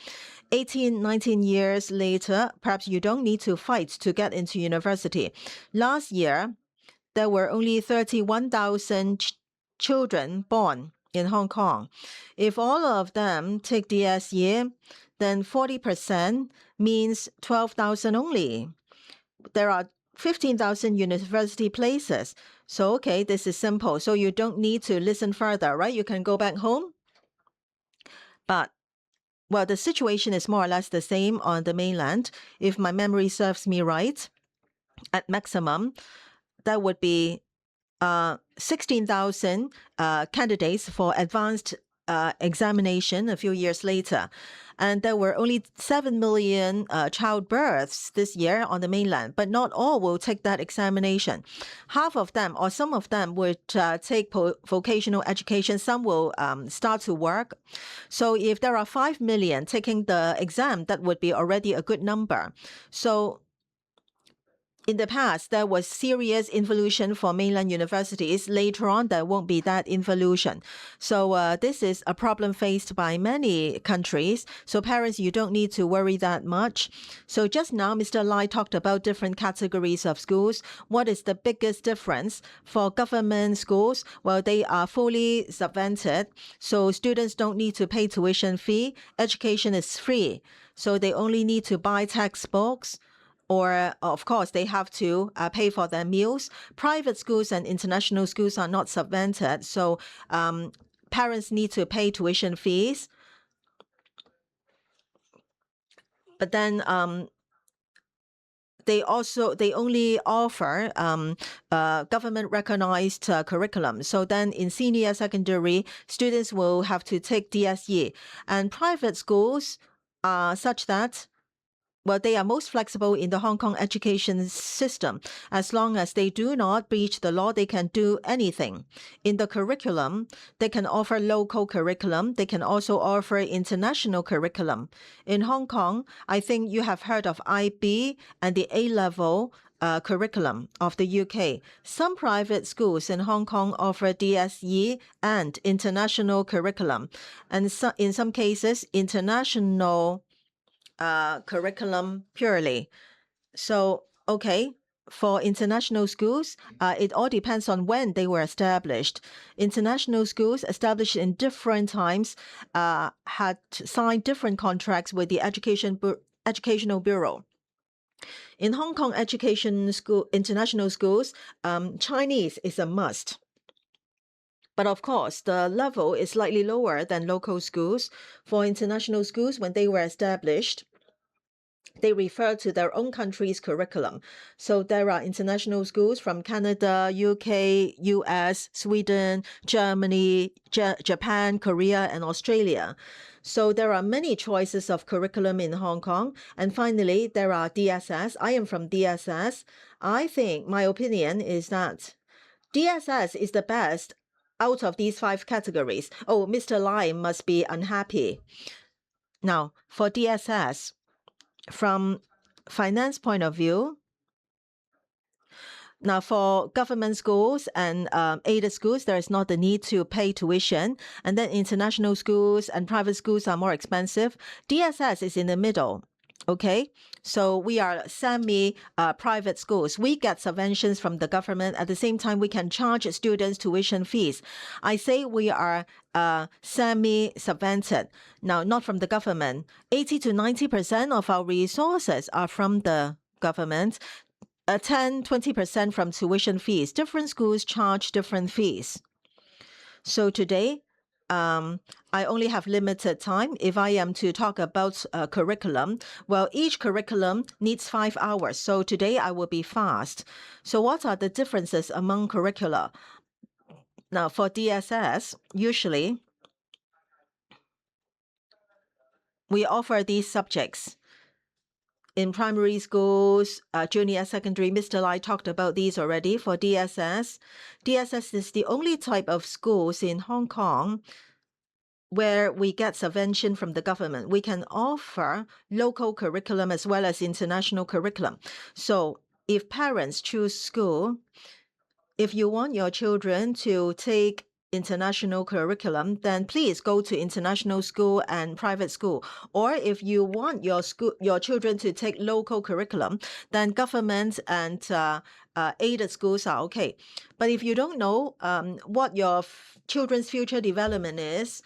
18, 19 years later, perhaps you don't need to fight to get into university. Last year, there were only 31,000 children born in Hong Kong. If all of them take DSE, then 40% means 12,000 only. There are 15,000 university places. So, okay, this is simple. So you don't need to listen further, right? You can go back home. But, well, the situation is more or less the same on the mainland. If my memory serves me right, at maximum, that would be 16,000 candidates for advanced examination a few years later. And there were only 7 million childbirths this year on the mainland, but not all will take that examination. Half of them or some of them would take vocational education. Some will start to work. So if there are 5 million taking the exam, that would be already a good number. So in the past, there was serious involution for mainland universities. Later on, there won't be that involution. So this is a problem faced by many countries. So parents, you don't need to worry that much. So just now, Mr. Lai talked about different categories of schools. What is the biggest difference for government schools? Well, they are fully subvented. So students don't need to pay tuition fee. Education is free. So they only need to buy textbooks. Or, of course, they have to pay for their meals. Private schools and international schools are not subvented, so parents need to pay tuition fees. But then they only offer government-recognized curriculum. So then in senior secondary, students will have to take DSE. And private schools are such that, well, they are most flexible in the Hong Kong education system. As long as they do not breach the law, they can do anything. In the curriculum, they can offer local curriculum. They can also offer international curriculum. In Hong Kong, I think you have heard of IB and the A-level curriculum of the UK. Some private schools in Hong Kong offer DSE and international curriculum. And so, in some cases, international curriculum purely. So, okay, for international schools, it all depends on when they were established. International schools established in different times had signed different contracts with the Educational Bureau. In Hong Kong international schools, Chinese is a must. But of course, the level is slightly lower than local schools. For international schools, when they were established, they refer to their own country's curriculum. So there are international schools from Canada, UK, US, Sweden, Germany, Japan, Korea, and Australia. So there are many choices of curriculum in Hong Kong. And finally, there are DSS. I am from DSS. I think my opinion is that DSS is the best out of these 5 categories. Oh, Mr. Lai must be unhappy. Now, for DSS, from finance point of view, now for government schools and aided schools, there is not the need to pay tuition. And then international schools and private schools are more expensive. DSS is in the middle. Okay, so we are semi-private schools. We get subventions from the government. At the same time, we can charge students tuition fees. I say we are semi-subvented. Now, not from the government. 80 to 90% of our resources are from the government. 10-20% from tuition fees. Different schools charge different fees. So today, I only have limited time. If I am to talk about curriculum, well, each curriculum needs 5 hours. So today I will be fast. So what are the differences among curricula? Now, for DSS, usually we offer these subjects. In primary schools, junior, secondary, Mr. Lai talked about these already. For DSS, DSS is the only type of schools in Hong Kong where we get subvention from the government. We can offer local curriculum as well as international curriculum. So if parents choose school, if you want your children to take international curriculum, then please go to international school and private school. Or if you want your children to take local curriculum, then government and aided schools are okay. But if you don't know what your children's future development is,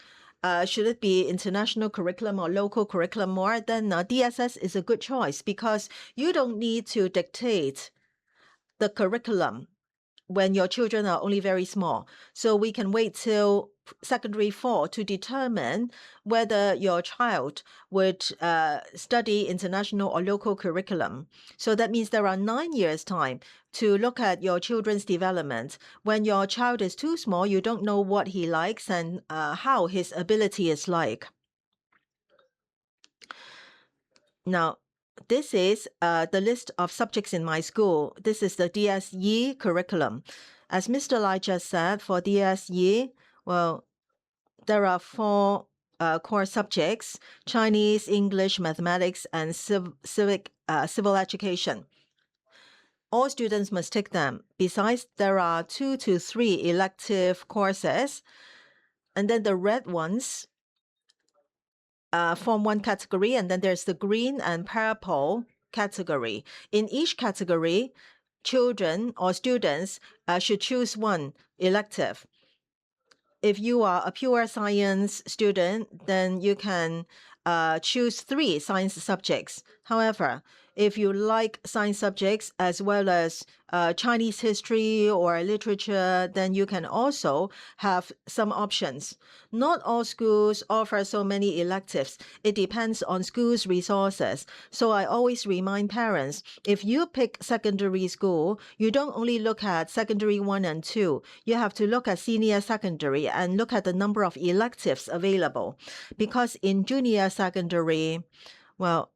should it be international curriculum or local curriculum more, then DSS is a good choice because you don't need to dictate the curriculum when your children are only very small. So we can wait till secondary 4 to determine whether your child would study international or local curriculum. So that means there are 9 years' time to look at your children's development. When your child is too small, you don't know what he likes and how his ability is like. Now, this is the list of subjects in my school. This is the DSE curriculum. As Mr. Lai just said, for DSE, well, there are 4 core subjects: Chinese, English, mathematics, and civil education. All students must take them. Besides, there are 2 to 3 elective courses. And then the red ones form one category, and then there's the green and purple category. In each category, children or students should choose one elective. If you are a pure science student, then you can choose 3 science subjects. However, if you like science subjects as well as Chinese history or literature, then you can also have some options. Not all schools offer so many electives. It depends on schools' resources. So I always remind parents, if you pick secondary school, you don't only look at secondary 1 and 2. You have to look at senior secondary and look at the number of electives available. Because in junior secondary, well,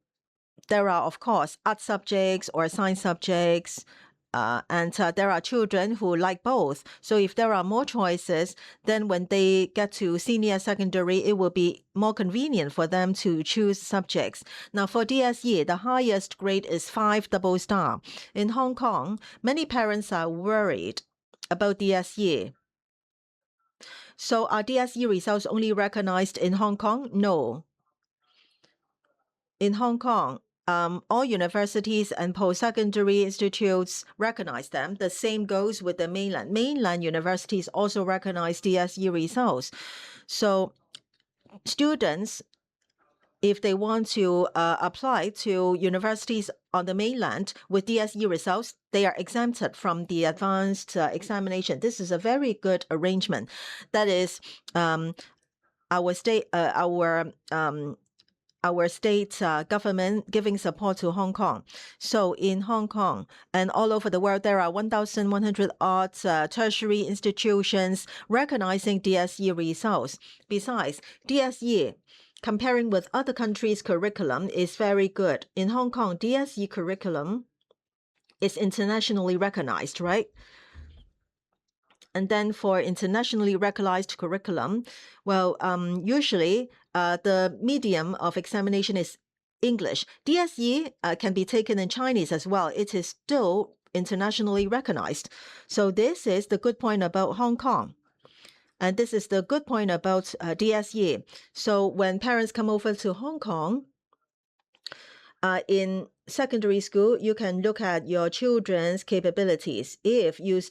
there are, of course, art subjects or science subjects, and there are children who like both. So if there are more choices, then when they get to senior secondary, it will be more convenient for them to choose subjects. Now, for DSE, the highest grade is 5 double star. In Hong Kong, many parents are worried about DSE. So are DSE results only recognized in Hong Kong? No. In Hong Kong, all universities and post-secondary institutes recognize them. The same goes with the mainland. Mainland universities also recognize DSE results. So students, if they want to apply to universities on the mainland with DSE results, they are exempted from the advanced examination. This is a very good arrangement. That is our state government giving support to Hong Kong. So in Hong Kong and all over the world, there are 1,100 odd tertiary institutions recognizing DSE results. Besides, DSE, comparing with other countries' curriculum, is very good. In Hong Kong, DSE curriculum is internationally recognized, right? And then for internationally recognized curriculum, well, usually the medium of examination is English. DSE can be taken in Chinese as well. It is still internationally recognized. So this is the good point about Hong Kong. And this is the good point about DSE. So when parents come over to Hong Kong, in secondary school, you can look at your children's capabilities. If your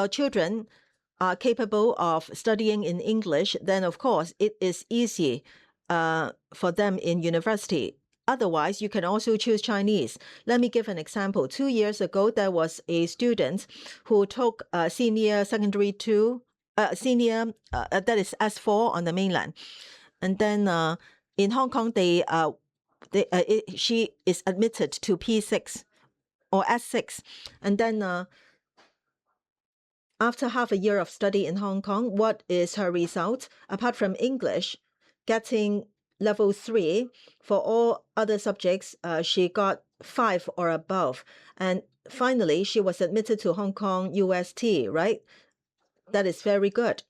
children are capable of studying in English, then of course it is easy for them in university. Otherwise, you can also choose Chinese. Let me give an example. 2 years ago, there was a student who took senior secondary two, that is S4 on the mainland. And then in Hong Kong, she is admitted to P6 or S6. And then after half a year of study in Hong Kong, what is her result? Apart from English, getting level 3 for all other subjects, she got 5 or above. And finally, she was admitted to Hong Kong UST, right? That is very good.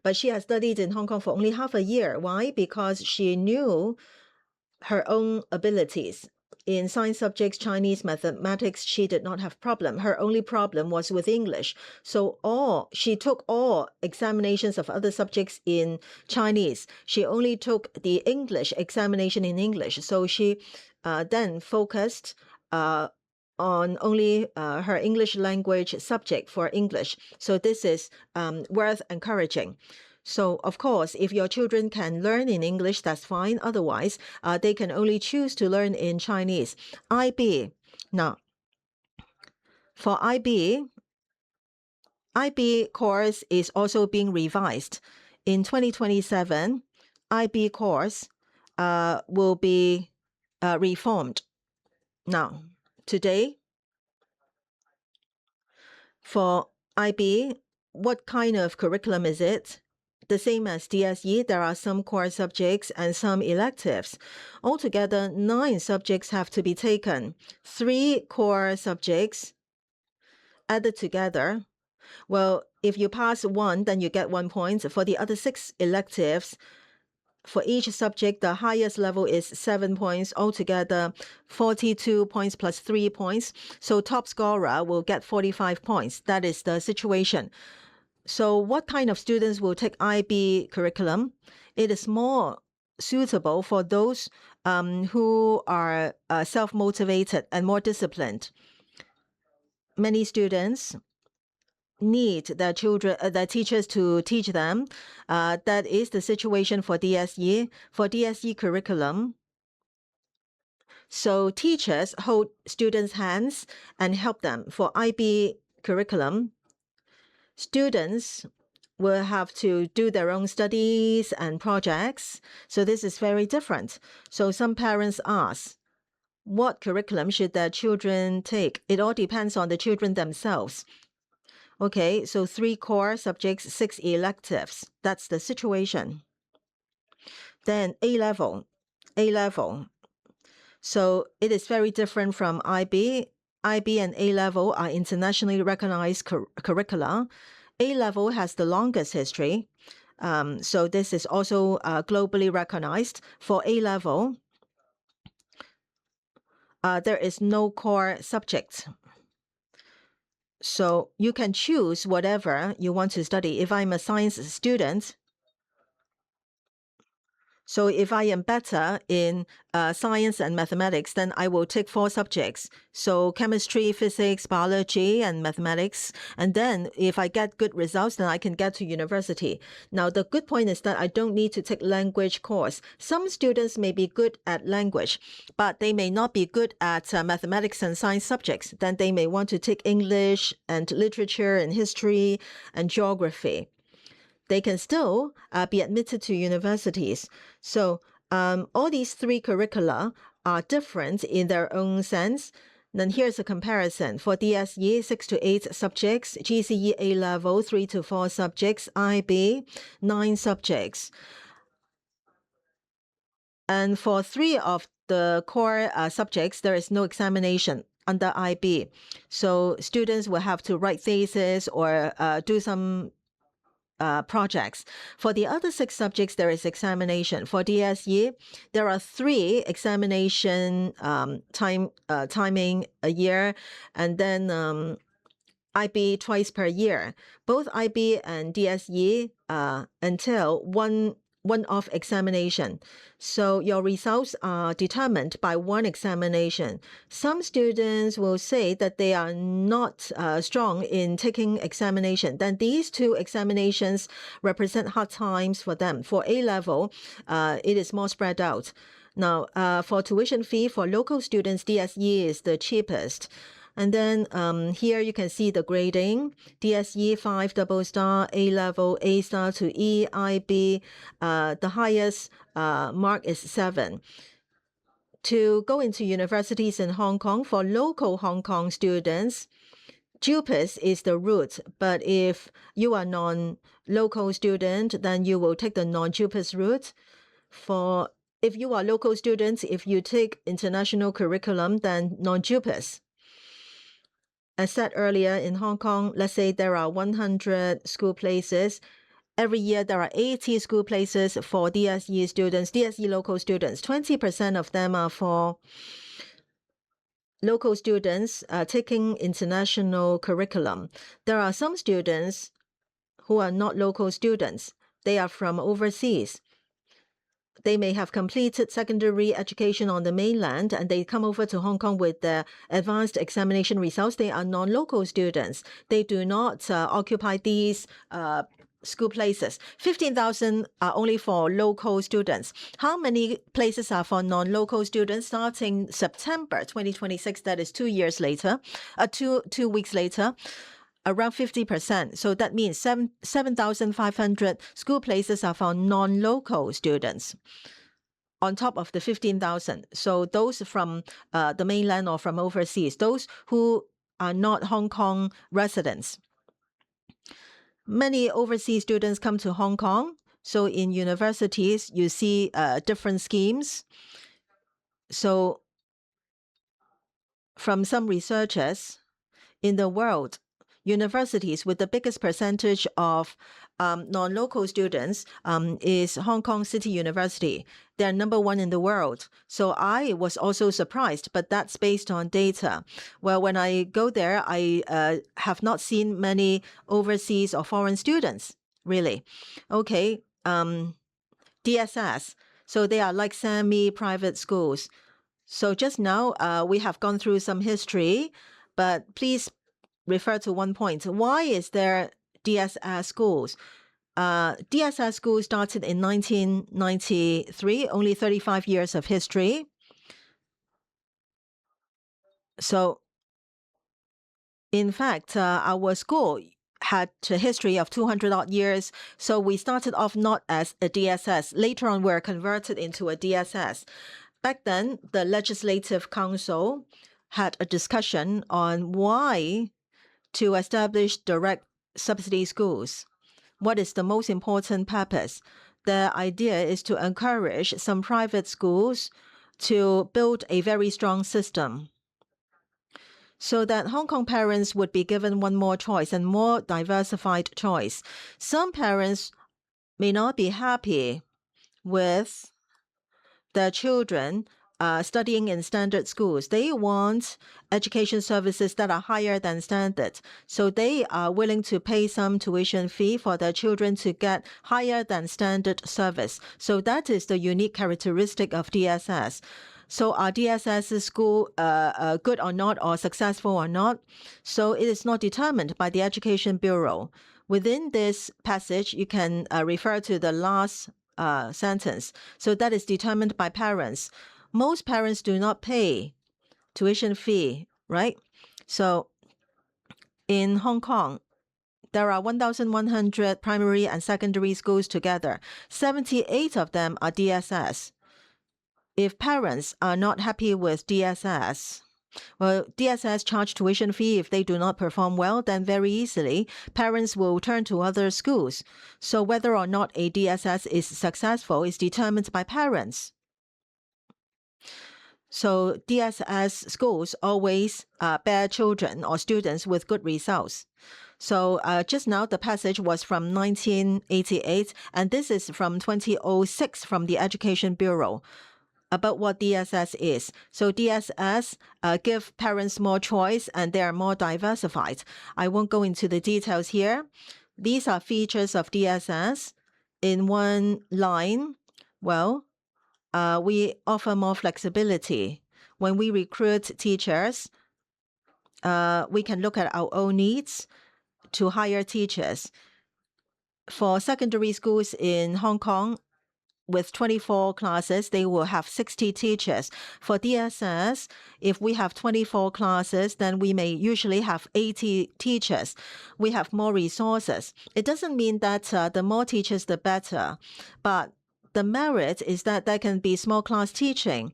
But she has studied in Hong Kong for only half a year. Why? Because she knew her own abilities. In science subjects, Chinese, mathematics, she did not have problem. Her only problem was with English. So she took all examinations of other subjects in Chinese. She only took the English examination in English. So she then focused on only her English language subject for English. So this is worth encouraging. So, of course, if your children can learn in English, that's fine. Otherwise, they can only choose to learn in Chinese. IB. Now, for IB course is also being revised. In 2027, IB course will be reformed. Now, today, for IB, what kind of curriculum is it? The same as DSE, there are some core subjects and some electives. Altogether, 9 subjects have to be taken. 3 core subjects added together. Well, if you pass 1, then you get 1 point. For the other 6 electives, for each subject, the highest level is 7 points. Altogether, 42 points plus 3 points. So top scorer will get 45 points. That is the situation. So what kind of students will take IB curriculum? It is more suitable for those who are self-motivated and more disciplined. Many students need their teachers to teach them. That is the situation for DSE. For DSE curriculum, so teachers hold students' hands and help them. For IB curriculum, students will have to do their own studies and projects. So this is very different. So some parents ask, what curriculum should their children take? It all depends on the children themselves. Okay, so 3 core subjects, 6 electives. That's the situation. Then A-level. So it is very different from IB. IB and A-level are internationally recognized curricula. A-level has the longest history. So this is also globally recognized. For A-level, there is no core subject. So you can choose whatever you want to study. If I'm a science student, so if I am better in science and mathematics, then I will take 4 subjects. So chemistry, physics, biology, and mathematics. And then if I get good results, then I can get to university. Now, the good point is that I don't need to take language course. Some students may be good at language, but they may not be good at mathematics and science subjects. Then they may want to take English and literature and history and geography. They can still be admitted to universities. So all these 3 curricula are different in their own sense. Then here's a comparison. For DSE, 6 to 8 subjects, GCE A-level, 3 to 4 subjects, IB, 9 subjects. And for 3 of the core subjects, there is no examination under IB. So students will have to write thesis or do some projects. For the other 6 subjects, there is examination. For DSE, there are 3 examination timing a year, and then IB twice per year. Both IB and DSE until 1 one-off examination. So your results are determined by one examination. Some students will say that they are not strong in taking examination. Then these two examinations represent hard times for them. For A-level, it is more spread out. Now, for tuition fee for local students, DSE is the cheapest. And then here you can see the grading. DSE 5 double star, A level, A star to E, IB. The highest mark is 7. To go into universities in Hong Kong, for local Hong Kong students, JUPAS is the route. But if you are non-local student, then you will take the non-JUPAS route. If you are local students, if you take international curriculum, then non-JUPAS. As said earlier, in Hong Kong, let's say there are 100 school places. Every year, there are 80 school places for DSE students, DSE local students. 20% of them are for local students taking international curriculum. There are some students who are not local students. They are from overseas. They may have completed secondary education on the mainland and they come over to Hong Kong with their advanced examination results. They are non-local students. They do not occupy these school places. 15,000 are only for local students. How many places are for non-local students starting September 2026? That is 2 years later, 2 weeks later. Around 50%. So that means 7,500 school places are for non-local students on top of the 15,000. So those from the mainland or from overseas, those who are not Hong Kong residents. Many overseas students come to Hong Kong. So in universities, you see different schemes. So from some researchers in the world, universities with the biggest percentage of non-local students is Hong Kong City University. They're number 1 in the world. So I was also surprised, but that's based on data. Well, when I go there, I have not seen many overseas or foreign students, really. Okay, DSS. So they are like semi-private schools. So just now, we have gone through some history, but please refer to one point. Why is there DSS schools? DSS schools started in 1993, only 35 years of history. So, in fact, our school had a history of 200 odd years. So we started off not as a DSS. Later on, we're converted into a DSS. Back then, the Legislative Council had a discussion on why to establish direct subsidy schools. What is the most important purpose? The idea is to encourage some private schools to build a very strong system so that Hong Kong parents would be given one more choice and more diversified choice. Some parents may not be happy with their children studying in standard schools. They want education services that are higher than standard. So they are willing to pay some tuition fee for their children to get higher than standard service. So that is the unique characteristic of DSS. So are DSS school good or not, or successful or not? So it is not determined by the Education Bureau. Within this passage, you can refer to the last sentence. So that is determined by parents. Most parents do not pay tuition fee, right? So in Hong Kong, there are 1,100 primary and secondary schools together. 78 of them are DSS. If parents are not happy with DSS, well, DSS charge tuition fee. If they do not perform well, then very easily, parents will turn to other schools. So whether or not a DSS is successful is determined by parents. So DSS schools always bear children or students with good results. So just now, the passage was from 1988, and this is from 2006 from the Education Bureau about what DSS is. So DSS give parents more choice and they are more diversified. I won't go into the details here. These are features of DSS. in one line, well, we offer more flexibility. When we recruit teachers, we can look at our own needs to hire teachers. For secondary schools in Hong Kong, with 24 classes, they will have 60 teachers. For DSS, if we have 24 classes, then we may usually have 80 teachers. We have more resources. It doesn't mean that the more teachers, the better. But the merit is that there can be small class teaching.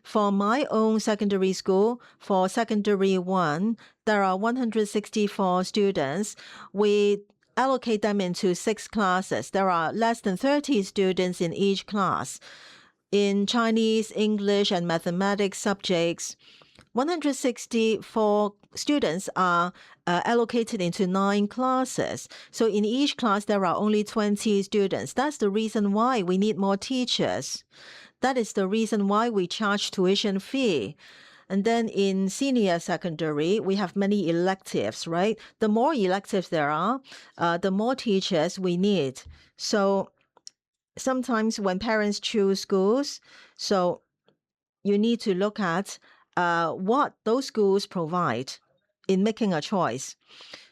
For my own secondary school, for secondary 1, there are 164 students. We allocate them into 6 classes. There are less than 30 students in each class. In Chinese, English, and mathematics subjects, 164 students are allocated into 9 classes. So in each class, there are only 20 students. That's the reason why we need more teachers. That is the reason why we charge tuition fee. And then in senior secondary, we have many electives, right? The more electives there are, the more teachers we need. So sometimes when parents choose schools, so you need to look at what those schools provide in making a choice.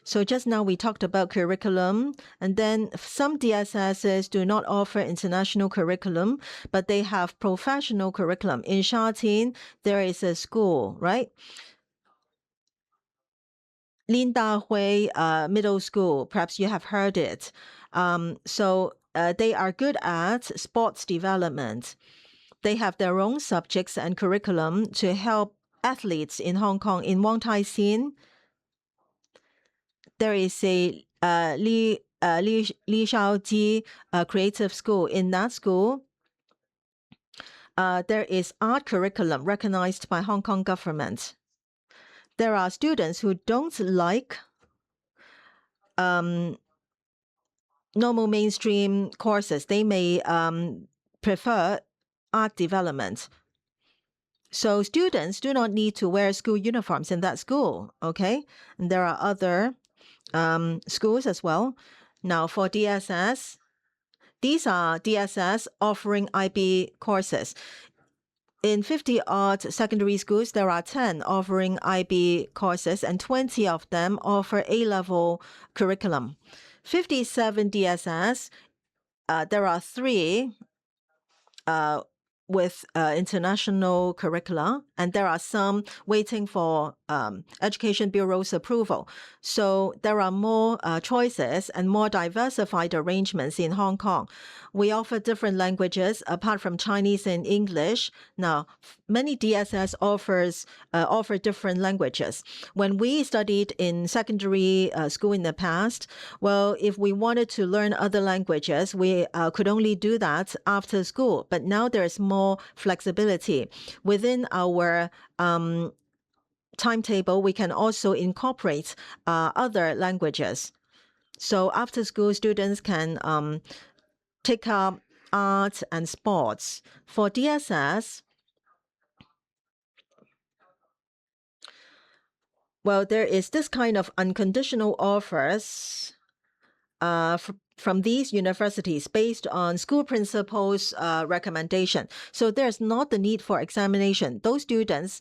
So just now we talked about curriculum, and then some DSSs do not offer international curriculum, but they have professional curriculum. In Sha Tin, there is a school, right? Lin Da Hui Middle School, perhaps you have heard it. So they are good at sports development. They have their own subjects and curriculum to help athletes in Hong Kong. In Wong Tai Sin, there is a Li Shaoji creative school. In that school, there is art curriculum recognized by Hong Kong government. There are students who don't like normal mainstream courses. They may prefer art development. So students do not need to wear school uniforms in that school, okay? And there are other schools as well. Now for DSS, these are DSS offering IB courses. In 50-odd secondary schools, there are 10 offering IB courses, and 20 of them offer A-level curriculum. 57 DSS, there are 3 with international curricula, and there are some waiting for Education Bureau's approval. So there are more choices and more diversified arrangements in Hong Kong. We offer different languages apart from Chinese and English. Now, many DSS offer different languages. When we studied in secondary school in the past, well, if we wanted to learn other languages, we could only do that after school. But now there is more flexibility. Within our timetable, we can also incorporate other languages. So after school, students can take up art and sports. For DSS, well, there is this kind of unconditional offers from these universities based on school principals' recommendation. So there's not the need for examination. Those students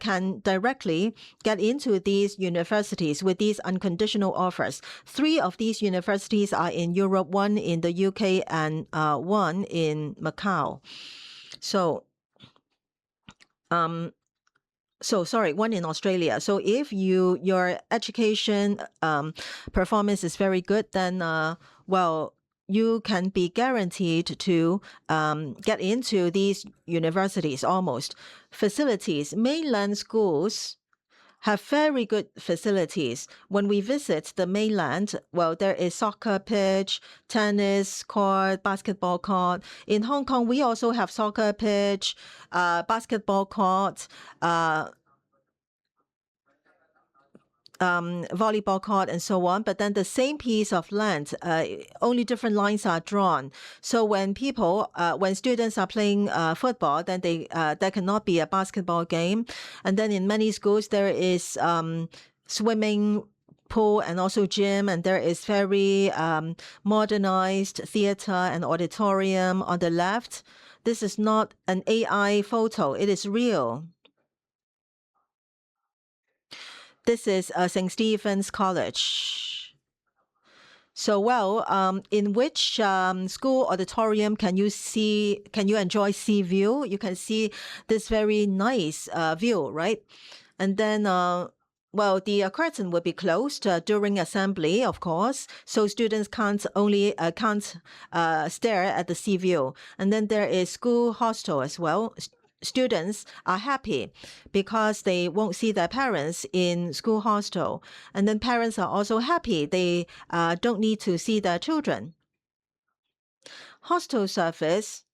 can directly get into these universities with these unconditional offers. 3 of these universities are in Europe, 1 in the UK, and 1 in Macau. So, 1 in Australia. So if your education performance is very good, then well, you can be guaranteed to get into these universities almost. Facilities, mainland schools have very good facilities. When we visit the mainland, well, there is soccer pitch, tennis court, basketball court. In Hong Kong, we also have soccer pitch, basketball court, volleyball court, and so on. But then the same piece of land, only different lines are drawn. So when students are playing football, then there cannot be a basketball game. And then in many schools, there is swimming pool and also gym, and there is very modernized theater and auditorium on the left. This is not an AI photo. It is real. This is St. Stephen's College. So, in which school auditorium can you enjoy sea view? You can see this very nice view, right? And then, the curtain will be closed during assembly, of course, so students can't stare at the sea view. And then there is school hostel as well. Students are happy because they won't see their parents in school hostel. And then parents are also happy. They don't need to see their children. Hostel service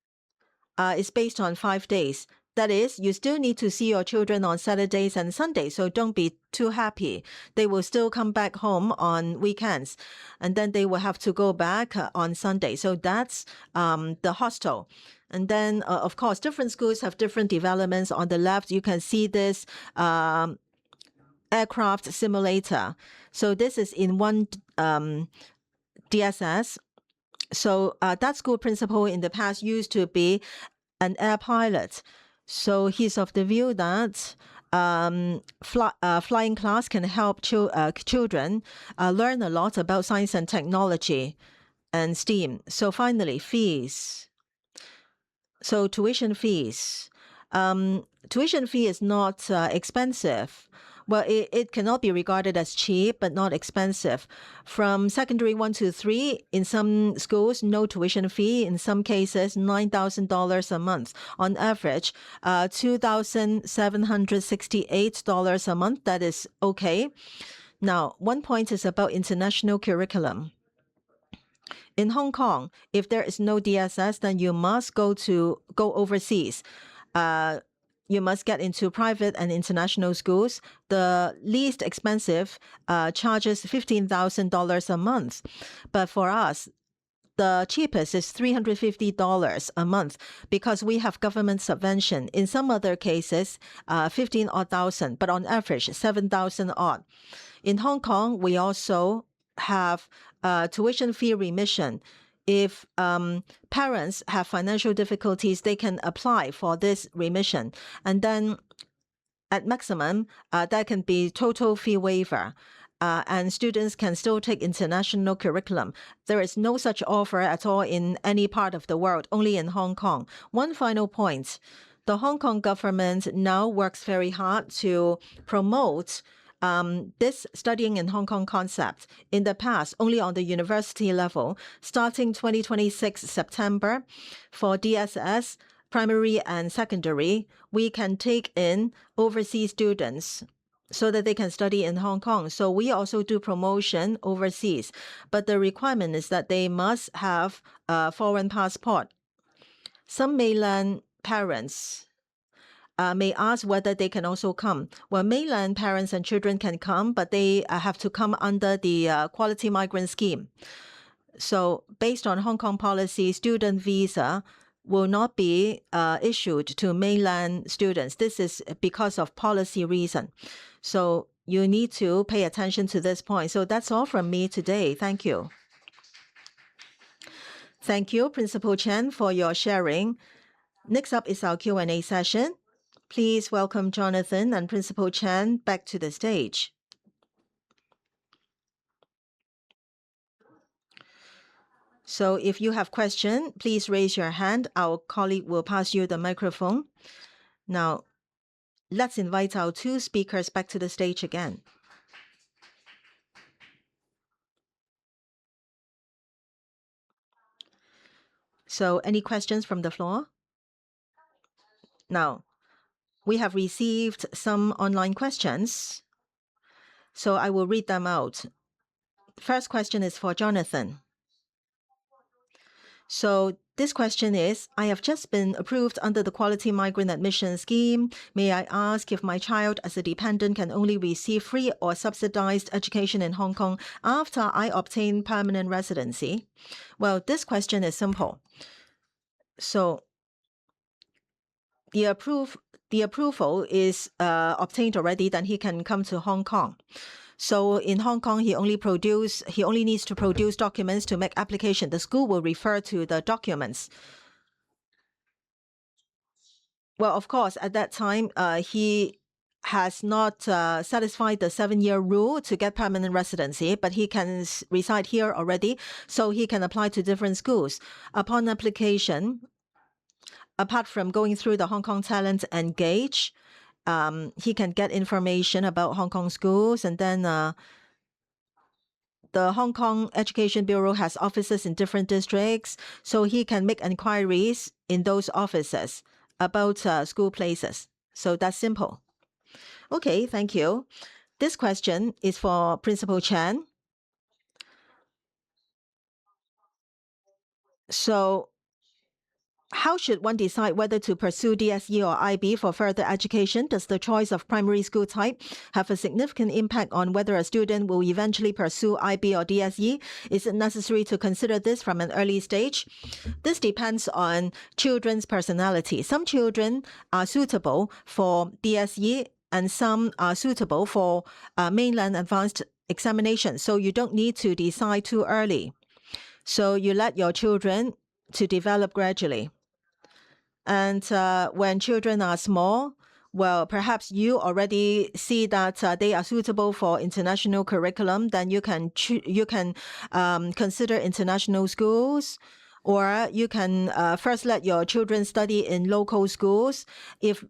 is based on 5 days. That is, you still need to see your children on Saturdays and Sundays, so don't be too happy. They will still come back home on weekends, and then they will have to go back on Sunday. So that's the hostel. And then, of course, different schools have different developments. On the left, you can see this aircraft simulator. So this is in one DSS. So that school principal in the past used to be an air pilot. So he's of the view that flying class can help children learn a lot about science and technology and STEAM. So finally, fees. So tuition fees. Tuition fee is not expensive. Well, it cannot be regarded as cheap, but not expensive. From secondary 1 to 3, in some schools, no tuition fee. In some cases, $9,000 a month. On average, $2,768 a month. That is okay. Now, one point is about international curriculum. In Hong Kong, if there is no DSS, then you must go overseas. You must get into private and international schools. The least expensive charges $15,000 a month. But for us, the cheapest is $350 a month because we have government subvention. In some other cases, 15,000, but on average, 7,000 odd. In Hong Kong, we also have tuition fee remission. If parents have financial difficulties, they can apply for this remission. And then at maximum, that can be total fee waiver. And students can still take international curriculum. There is no such offer at all in any part of the world, only in Hong Kong. One final point. The Hong Kong government now works very hard to promote this studying in Hong Kong concept. In the past, only on the university level, starting 2026 September, for DSS, primary and secondary, we can take in overseas students so that they can study in Hong Kong. So we also do promotion overseas. But the requirement is that they must have a foreign passport. Some mainland parents may ask whether they can also come. Well, mainland parents and children can come, but they have to come under the Quality Migrant Scheme. So based on Hong Kong policy, student visa will not be issued to mainland students. This is because of policy reason. So you need to pay attention to this point. So that's all from me today. Thank you. Thank you, Principal Chen, for your sharing. Next up is our Q&A session. Please welcome Jonathan and Principal Chen back to the stage. So if you have questions, please raise your hand. Our colleague will pass you the microphone. Now, let's invite our two speakers back to the stage again. So any questions from the floor? Now, we have received some online questions, so I will read them out. First question is for Jonathan. So this question is, I have just been approved under the Quality Migrant Admission Scheme. May I ask if my child as a dependent can only receive free or subsidized education in Hong Kong after I obtain permanent residency? Well, this question is simple. So the approval is obtained already, then he can come to Hong Kong. So in Hong Kong, he only needs to produce documents to make application. The school will refer to the documents. Well, of course, at that time, he has not satisfied the 7-year rule to get permanent residency, but he can reside here already, so he can apply to different schools. Upon application, apart from going through the Hong Kong Talent Engage, he can get information about Hong Kong schools, and then the Hong Kong Education Bureau has offices in different districts, so he can make inquiries in those offices about school places. So that's simple. Okay, thank you. This question is for Principal Chen. So how should one decide whether to pursue DSE or IB for further education? Does the choice of primary school type have a significant impact on whether a student will eventually pursue IB or DSE? Is it necessary to consider this from an early stage? This depends on children's personality. Some children are suitable for DSE and some are suitable for mainland advanced examination. So you don't need to decide too early. So you let your children to develop gradually. And when children are small, well, perhaps you already see that they are suitable for international curriculum. Then you can consider international schools, or you can first let your children study in local schools. If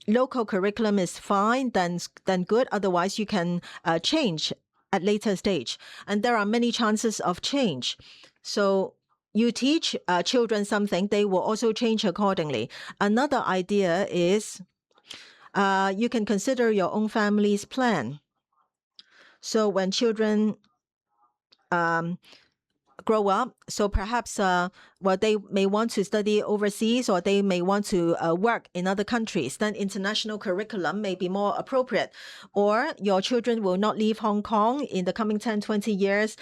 local curriculum is fine, then good. Otherwise, you can change at later stage. And there are many chances of change. So you teach children something, they will also change accordingly. Another idea is you can consider your own family's plan. So when children grow up, so perhaps they may want to study overseas, or they may want to work in other countries, then international curriculum may be more appropriate. Or your children will not leave Hong Kong in the coming 10-20 years,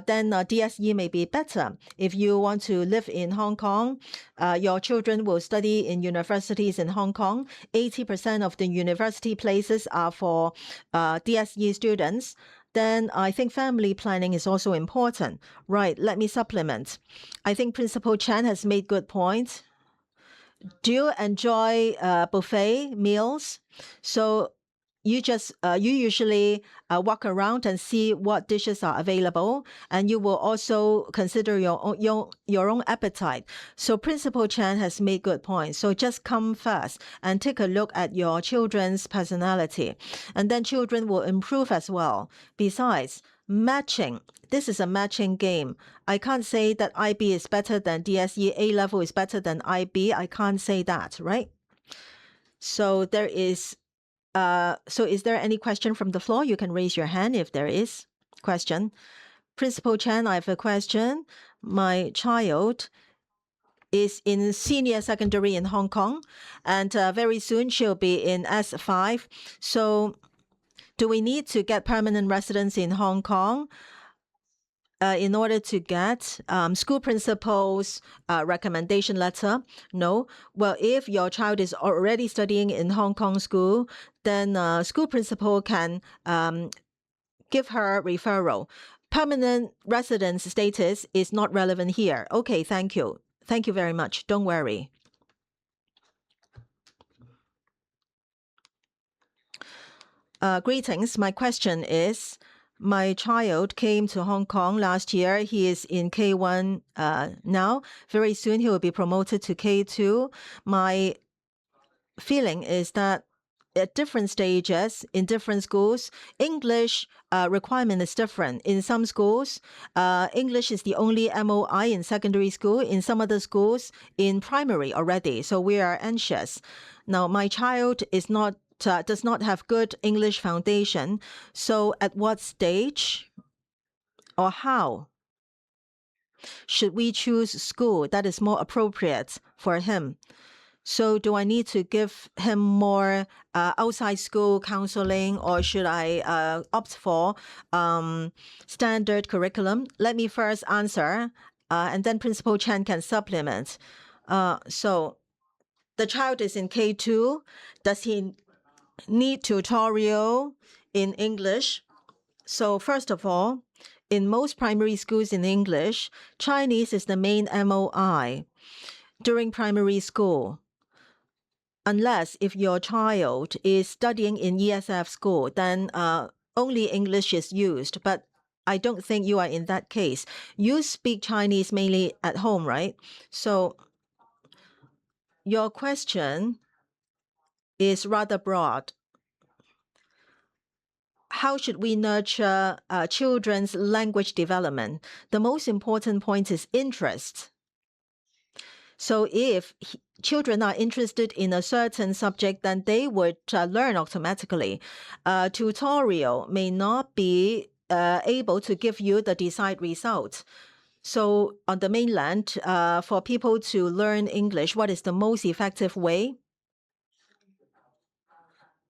then DSE may be better. If you want to live in Hong Kong, your children will study in universities in Hong Kong. 80% of the university places are for DSE students. Then I think family planning is also important. Right, let me supplement. I think Principal Chen has made good points. Do you enjoy buffet meals? So you usually walk around and see what dishes are available, and you will also consider your own appetite. So Principal Chen has made good points. So just come first and take a look at your children's personality, and then children will improve as well. Besides, matching. This is a matching game. I can't say that IB is better than DSE, A level is better than IB. I can't say that, right? So there is is there any question from the floor? You can raise your hand if there is question. Principal Chen, I have a question. My child is in senior secondary in Hong Kong, and very soon she'll be in S5. So do we need to get permanent residence in Hong Kong in order to get school principal's recommendation letter? No. Well, if your child is already studying in Hong Kong school, then school principal can give her referral. Permanent residence status is not relevant here. Okay, thank you. Thank you very much. Don't worry. Greetings. My question is, my child came to Hong Kong last year. He is in K1 now. Very soon he will be promoted to K2. My feeling is that at different stages in different schools, English requirement is different. In some schools, English is the only MOI in secondary school. In some other schools, in primary already. So we are anxious. Now, my child is not does not have good English foundation. So at what stage or how should we choose school that is more appropriate for him? So do I need to give him more outside school counseling, or should I opt for standard curriculum? Let me first answer, and then Principal Chen can supplement. So the child is in K2. Does he need tutorial in English. So first of all, in most primary schools in English, Chinese is the main MOI during primary school. Unless if your child is studying in ESF school, then only English is used. But I don't think you are in that case. You speak Chinese mainly at home, right? So your question is rather broad. How should we nurture children's language development? The most important point is interest. So if children are interested in a certain subject, then they would learn automatically. Tutorial may not be able to give you the desired result. So on the mainland, for people to learn English, what is the most effective way?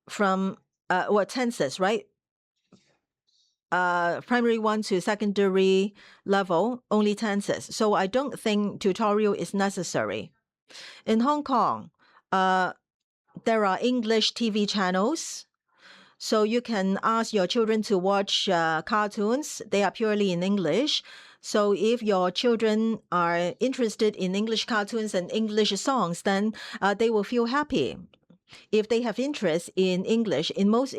From tenses, right? Primary one to secondary level, only tenses. So I don't think tutorial is necessary. In Hong Kong, there are English TV channels. So you can ask your children to watch cartoons. They are purely in English. So if your children are interested in English cartoons and English songs, then they will feel happy. If they have interest in English, in most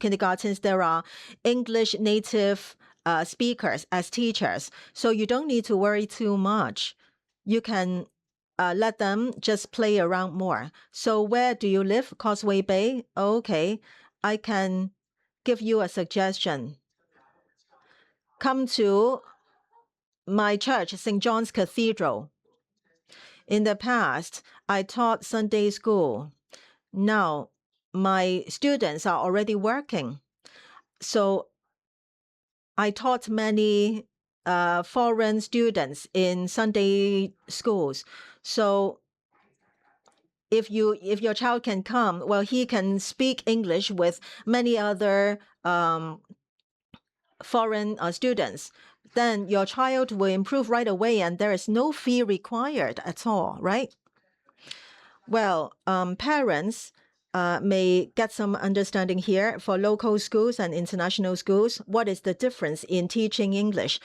kindergartens, there are English native speakers as teachers. So you don't need to worry too much. You can let them just play around more. So where do you live? Causeway Bay? Okay, I can give you a suggestion. Come to my church, St. John's Cathedral. In the past, I taught Sunday school. Now, my students are already working. So I taught many foreign students in Sunday schools. So if your child can come, well, he can speak English with many other foreign students. Then your child will improve right away, and there is no fee required at all, right? Well, parents may get some understanding here for local schools and international schools. What is the difference in teaching English?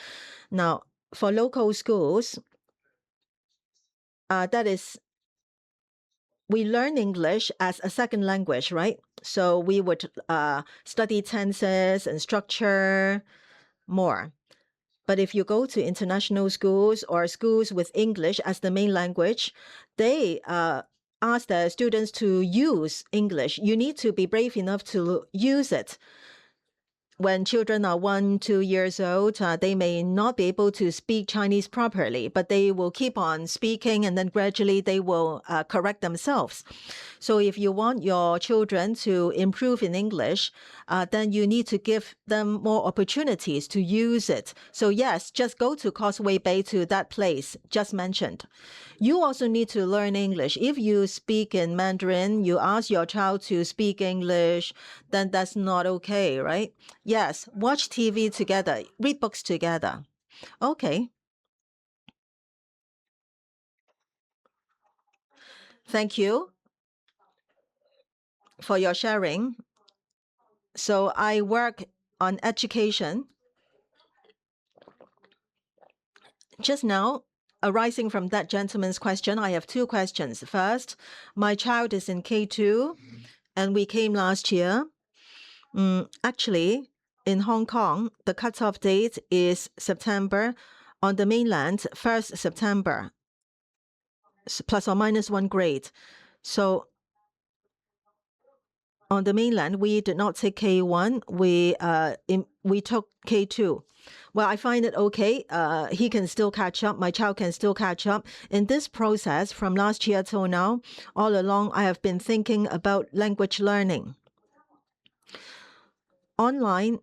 Now, for local schools, that is, we learn English as a second language, right? So we would study tenses and structure more. But if you go to international schools or schools with English as the main language, they ask the students to use English. You need to be brave enough to use it. When children are 1, 2 years old, they may not be able to speak Chinese properly, but they will keep on speaking and then gradually they will correct themselves. So if you want your children to improve in English, then you need to give them more opportunities to use it. So yes, just go to Causeway Bay, to that place just mentioned. You also need to learn English. If you speak in Mandarin, you ask your child to speak English, then that's not okay, right? Yes, watch TV together, read books together. Okay. Thank you for your sharing. So I work on education. Just now, arising from that gentleman's question, I have two questions. First, my child is in K2 and we came last year. Actually, in Hong Kong, the cutoff date is September. On the mainland, 1st September, plus or minus 1 grade. So on the mainland, we did not take K1. We took K2. Well, I find it okay. He can still catch up. My child can still catch up. In this process, from last year till now, all along, I have been thinking about language learning. Online,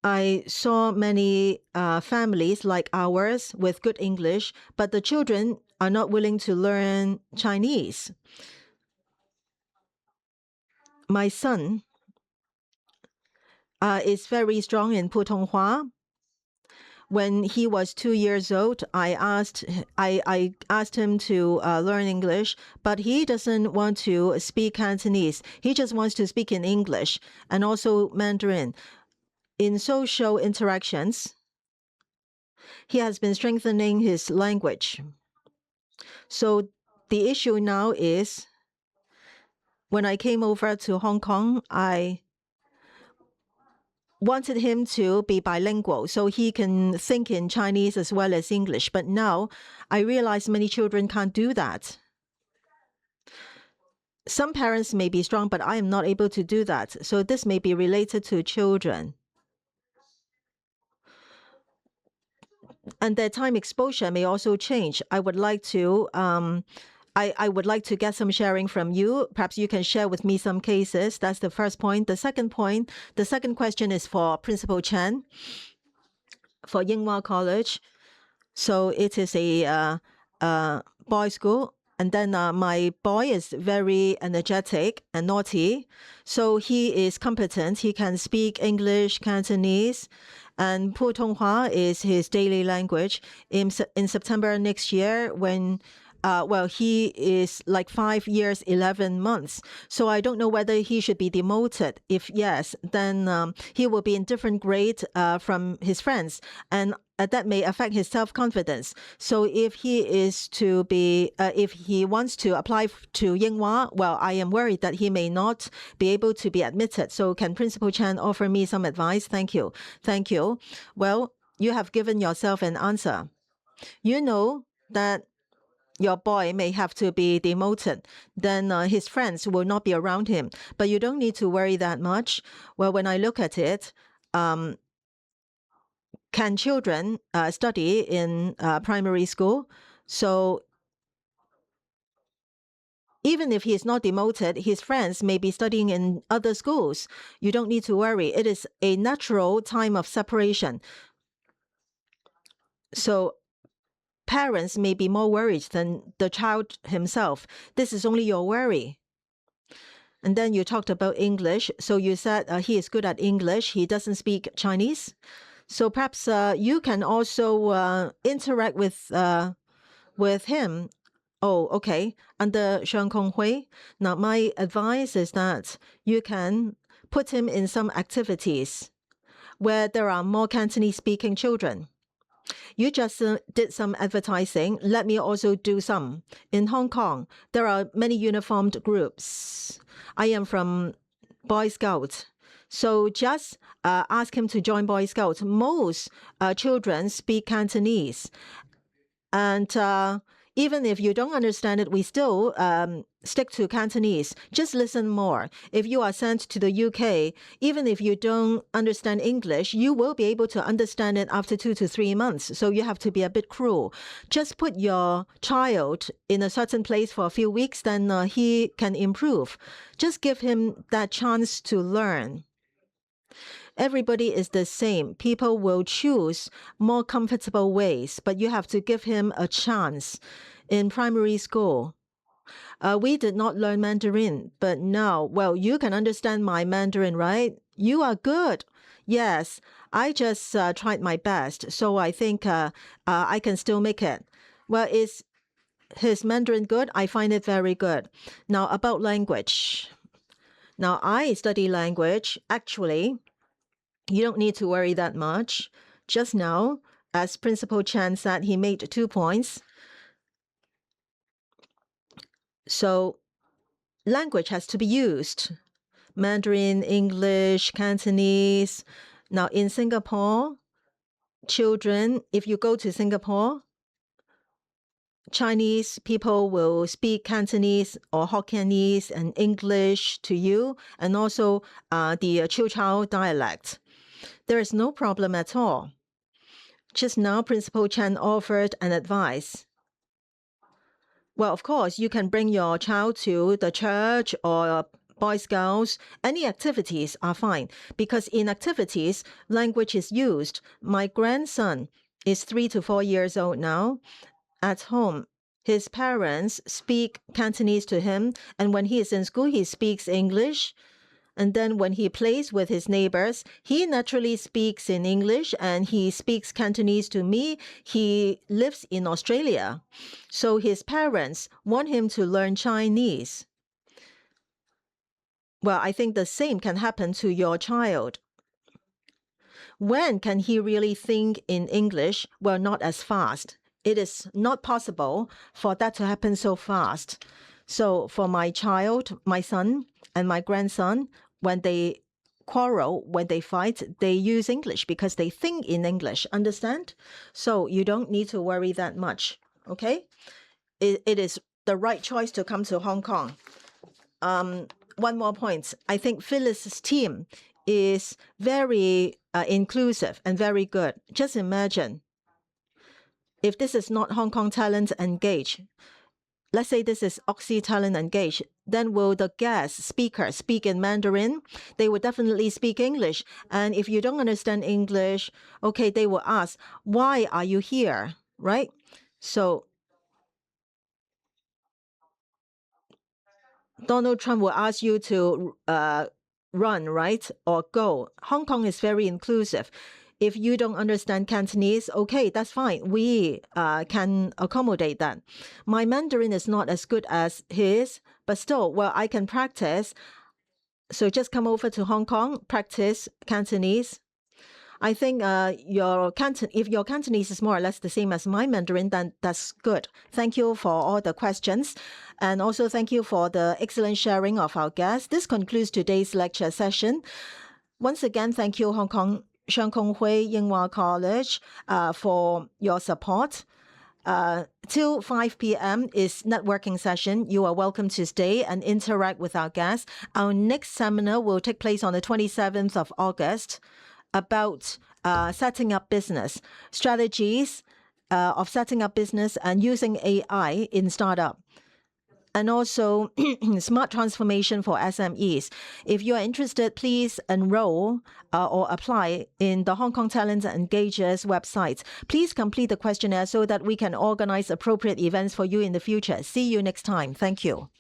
I saw many families like ours with good English, but the children are not willing to learn Chinese. My son is very strong in Putonghua. When he was 2 years old, I asked him to learn English, but he doesn't want to speak Cantonese. He just wants to speak in English and also Mandarin. In social interactions, he has been strengthening his language. So the issue now is, when I came over to Hong Kong, I wanted him to be bilingual so he can think in Chinese as well as English. But now I realize many children can't do that. Some parents may be strong, but I am not able to do that. So this may be related to children. And their time exposure may also change. I would like to I would like to get some sharing from you. Perhaps you can share with me some cases. That's the first point. The second point, the second question is for Principal Chen for Ying College. So it is a boys' school. And then my boy is very energetic and naughty. So he is competent. He can speak English, Cantonese, and Putonghua is his daily language. In September next year, when he is like 5 years, 11 months. So I don't know whether he should be demoted. If yes, then he will be in different grade from his friends. And that may affect his self-confidence. So if he is to be, if he wants to apply to Yinghua, well, I am worried that he may not be able to be admitted. So can Principal Chen offer me some advice? Thank you. Thank you. Well, you have given yourself an answer. You know that your boy may have to be demoted, then his friends will not be around him. But you don't need to worry that much. Well, when I look at it, can children study in primary school? So even if he is not demoted, his friends may be studying in other schools. You don't need to worry. It is a natural time of separation. So parents may be more worried than the child himself. This is only your worry. And then you talked about English. So you said he is good at English. He doesn't speak Chinese. So perhaps you can also interact with him. Oh, okay. Under Sheung Hui. Now, my advice is that you can put him in some activities where there are more Cantonese-speaking children. You just did some advertising. Let me also do some. In Hong Kong, there are many uniformed groups. I am from Boy Scouts. So just ask him to join Boy Scouts. Most children speak Cantonese. And even if you don't understand it, we still stick to Cantonese. Just listen more. If you are sent to the UK, even if you don't understand English, you will be able to understand it after 2 to 3 months. So you have to be a bit cruel. Just put your child in a certain place for a few weeks, then he can improve. Just give him that chance to learn. Everybody is the same. People will choose more comfortable ways, but you have to give him a chance. In primary school, we did not learn Mandarin, but now, well, you can understand my Mandarin, right? You are good. Yes, I just tried my best, so I think I can still make it. Well, is his Mandarin good? I find it very good. Now, about language. Now, I study language. Actually, you don't need to worry that much. Just now, as Principal Chen said, he made 2 points. So language has to be used. Mandarin, English, Cantonese. Now in Singapore, children, if you go to Singapore, Chinese people will speak Cantonese or Hokkien and English to you, and also the Chiu Chao dialect. There is no problem at all. Just now, Principal Chen offered an advice. Well, of course, you can bring your child to the church or Boy Scouts. Any activities are fine because in activities, language is used. My grandson is 3 to 4 years old now. At home, his parents speak Cantonese to him, and when he is in school, he speaks English. And then when he plays with his neighbors, he naturally speaks in English and he speaks Cantonese to me. He lives in Australia. So his parents want him to learn Chinese. Well, I think the same can happen to your child. When can he really think in English? Well, not as fast. It is not possible for that to happen so fast. So for my child, my son, and my grandson, when they quarrel, when they fight, they use English because they think in English. Understand? So you don't need to worry that much. Okay? It is the right choice to come to Hong Kong. One more point. I think Phyllis's team is very inclusive and very good. Just imagine if this is not Hong Kong Talent Engage. Let's say this is Oxy Talent Engage, then will the guest speaker speak in Mandarin? They will definitely speak English. And if you don't understand English, okay, they will ask, why are you here, right? So Donald Trump will ask you to run, right, or go. Hong Kong is very inclusive. If you don't understand Cantonese, okay, that's fine. We can accommodate that. My Mandarin is not as good as his, but still, well, I can practice. So just come over to Hong Kong, practice Cantonese. I think if your Cantonese is more or less the same as my Mandarin, then that's good. Thank you for all the questions. And also thank you for the excellent sharing of our guests. This concludes today's lecture session. Once again, thank you, Hong Kong Sheung Kung Hui Ying College, for your support. Till 5 p.m. is networking session. You are welcome to stay and interact with our guests. Our next seminar will take place on the 27th of August about setting up business, strategies of setting up business and using AI in startup. And also smart transformation for SMEs. If you are interested, please enroll or apply in the Hong Kong Talent Engagers website. Please complete the questionnaire so that we can organize appropriate events for you in the future. See you next time. Thank you.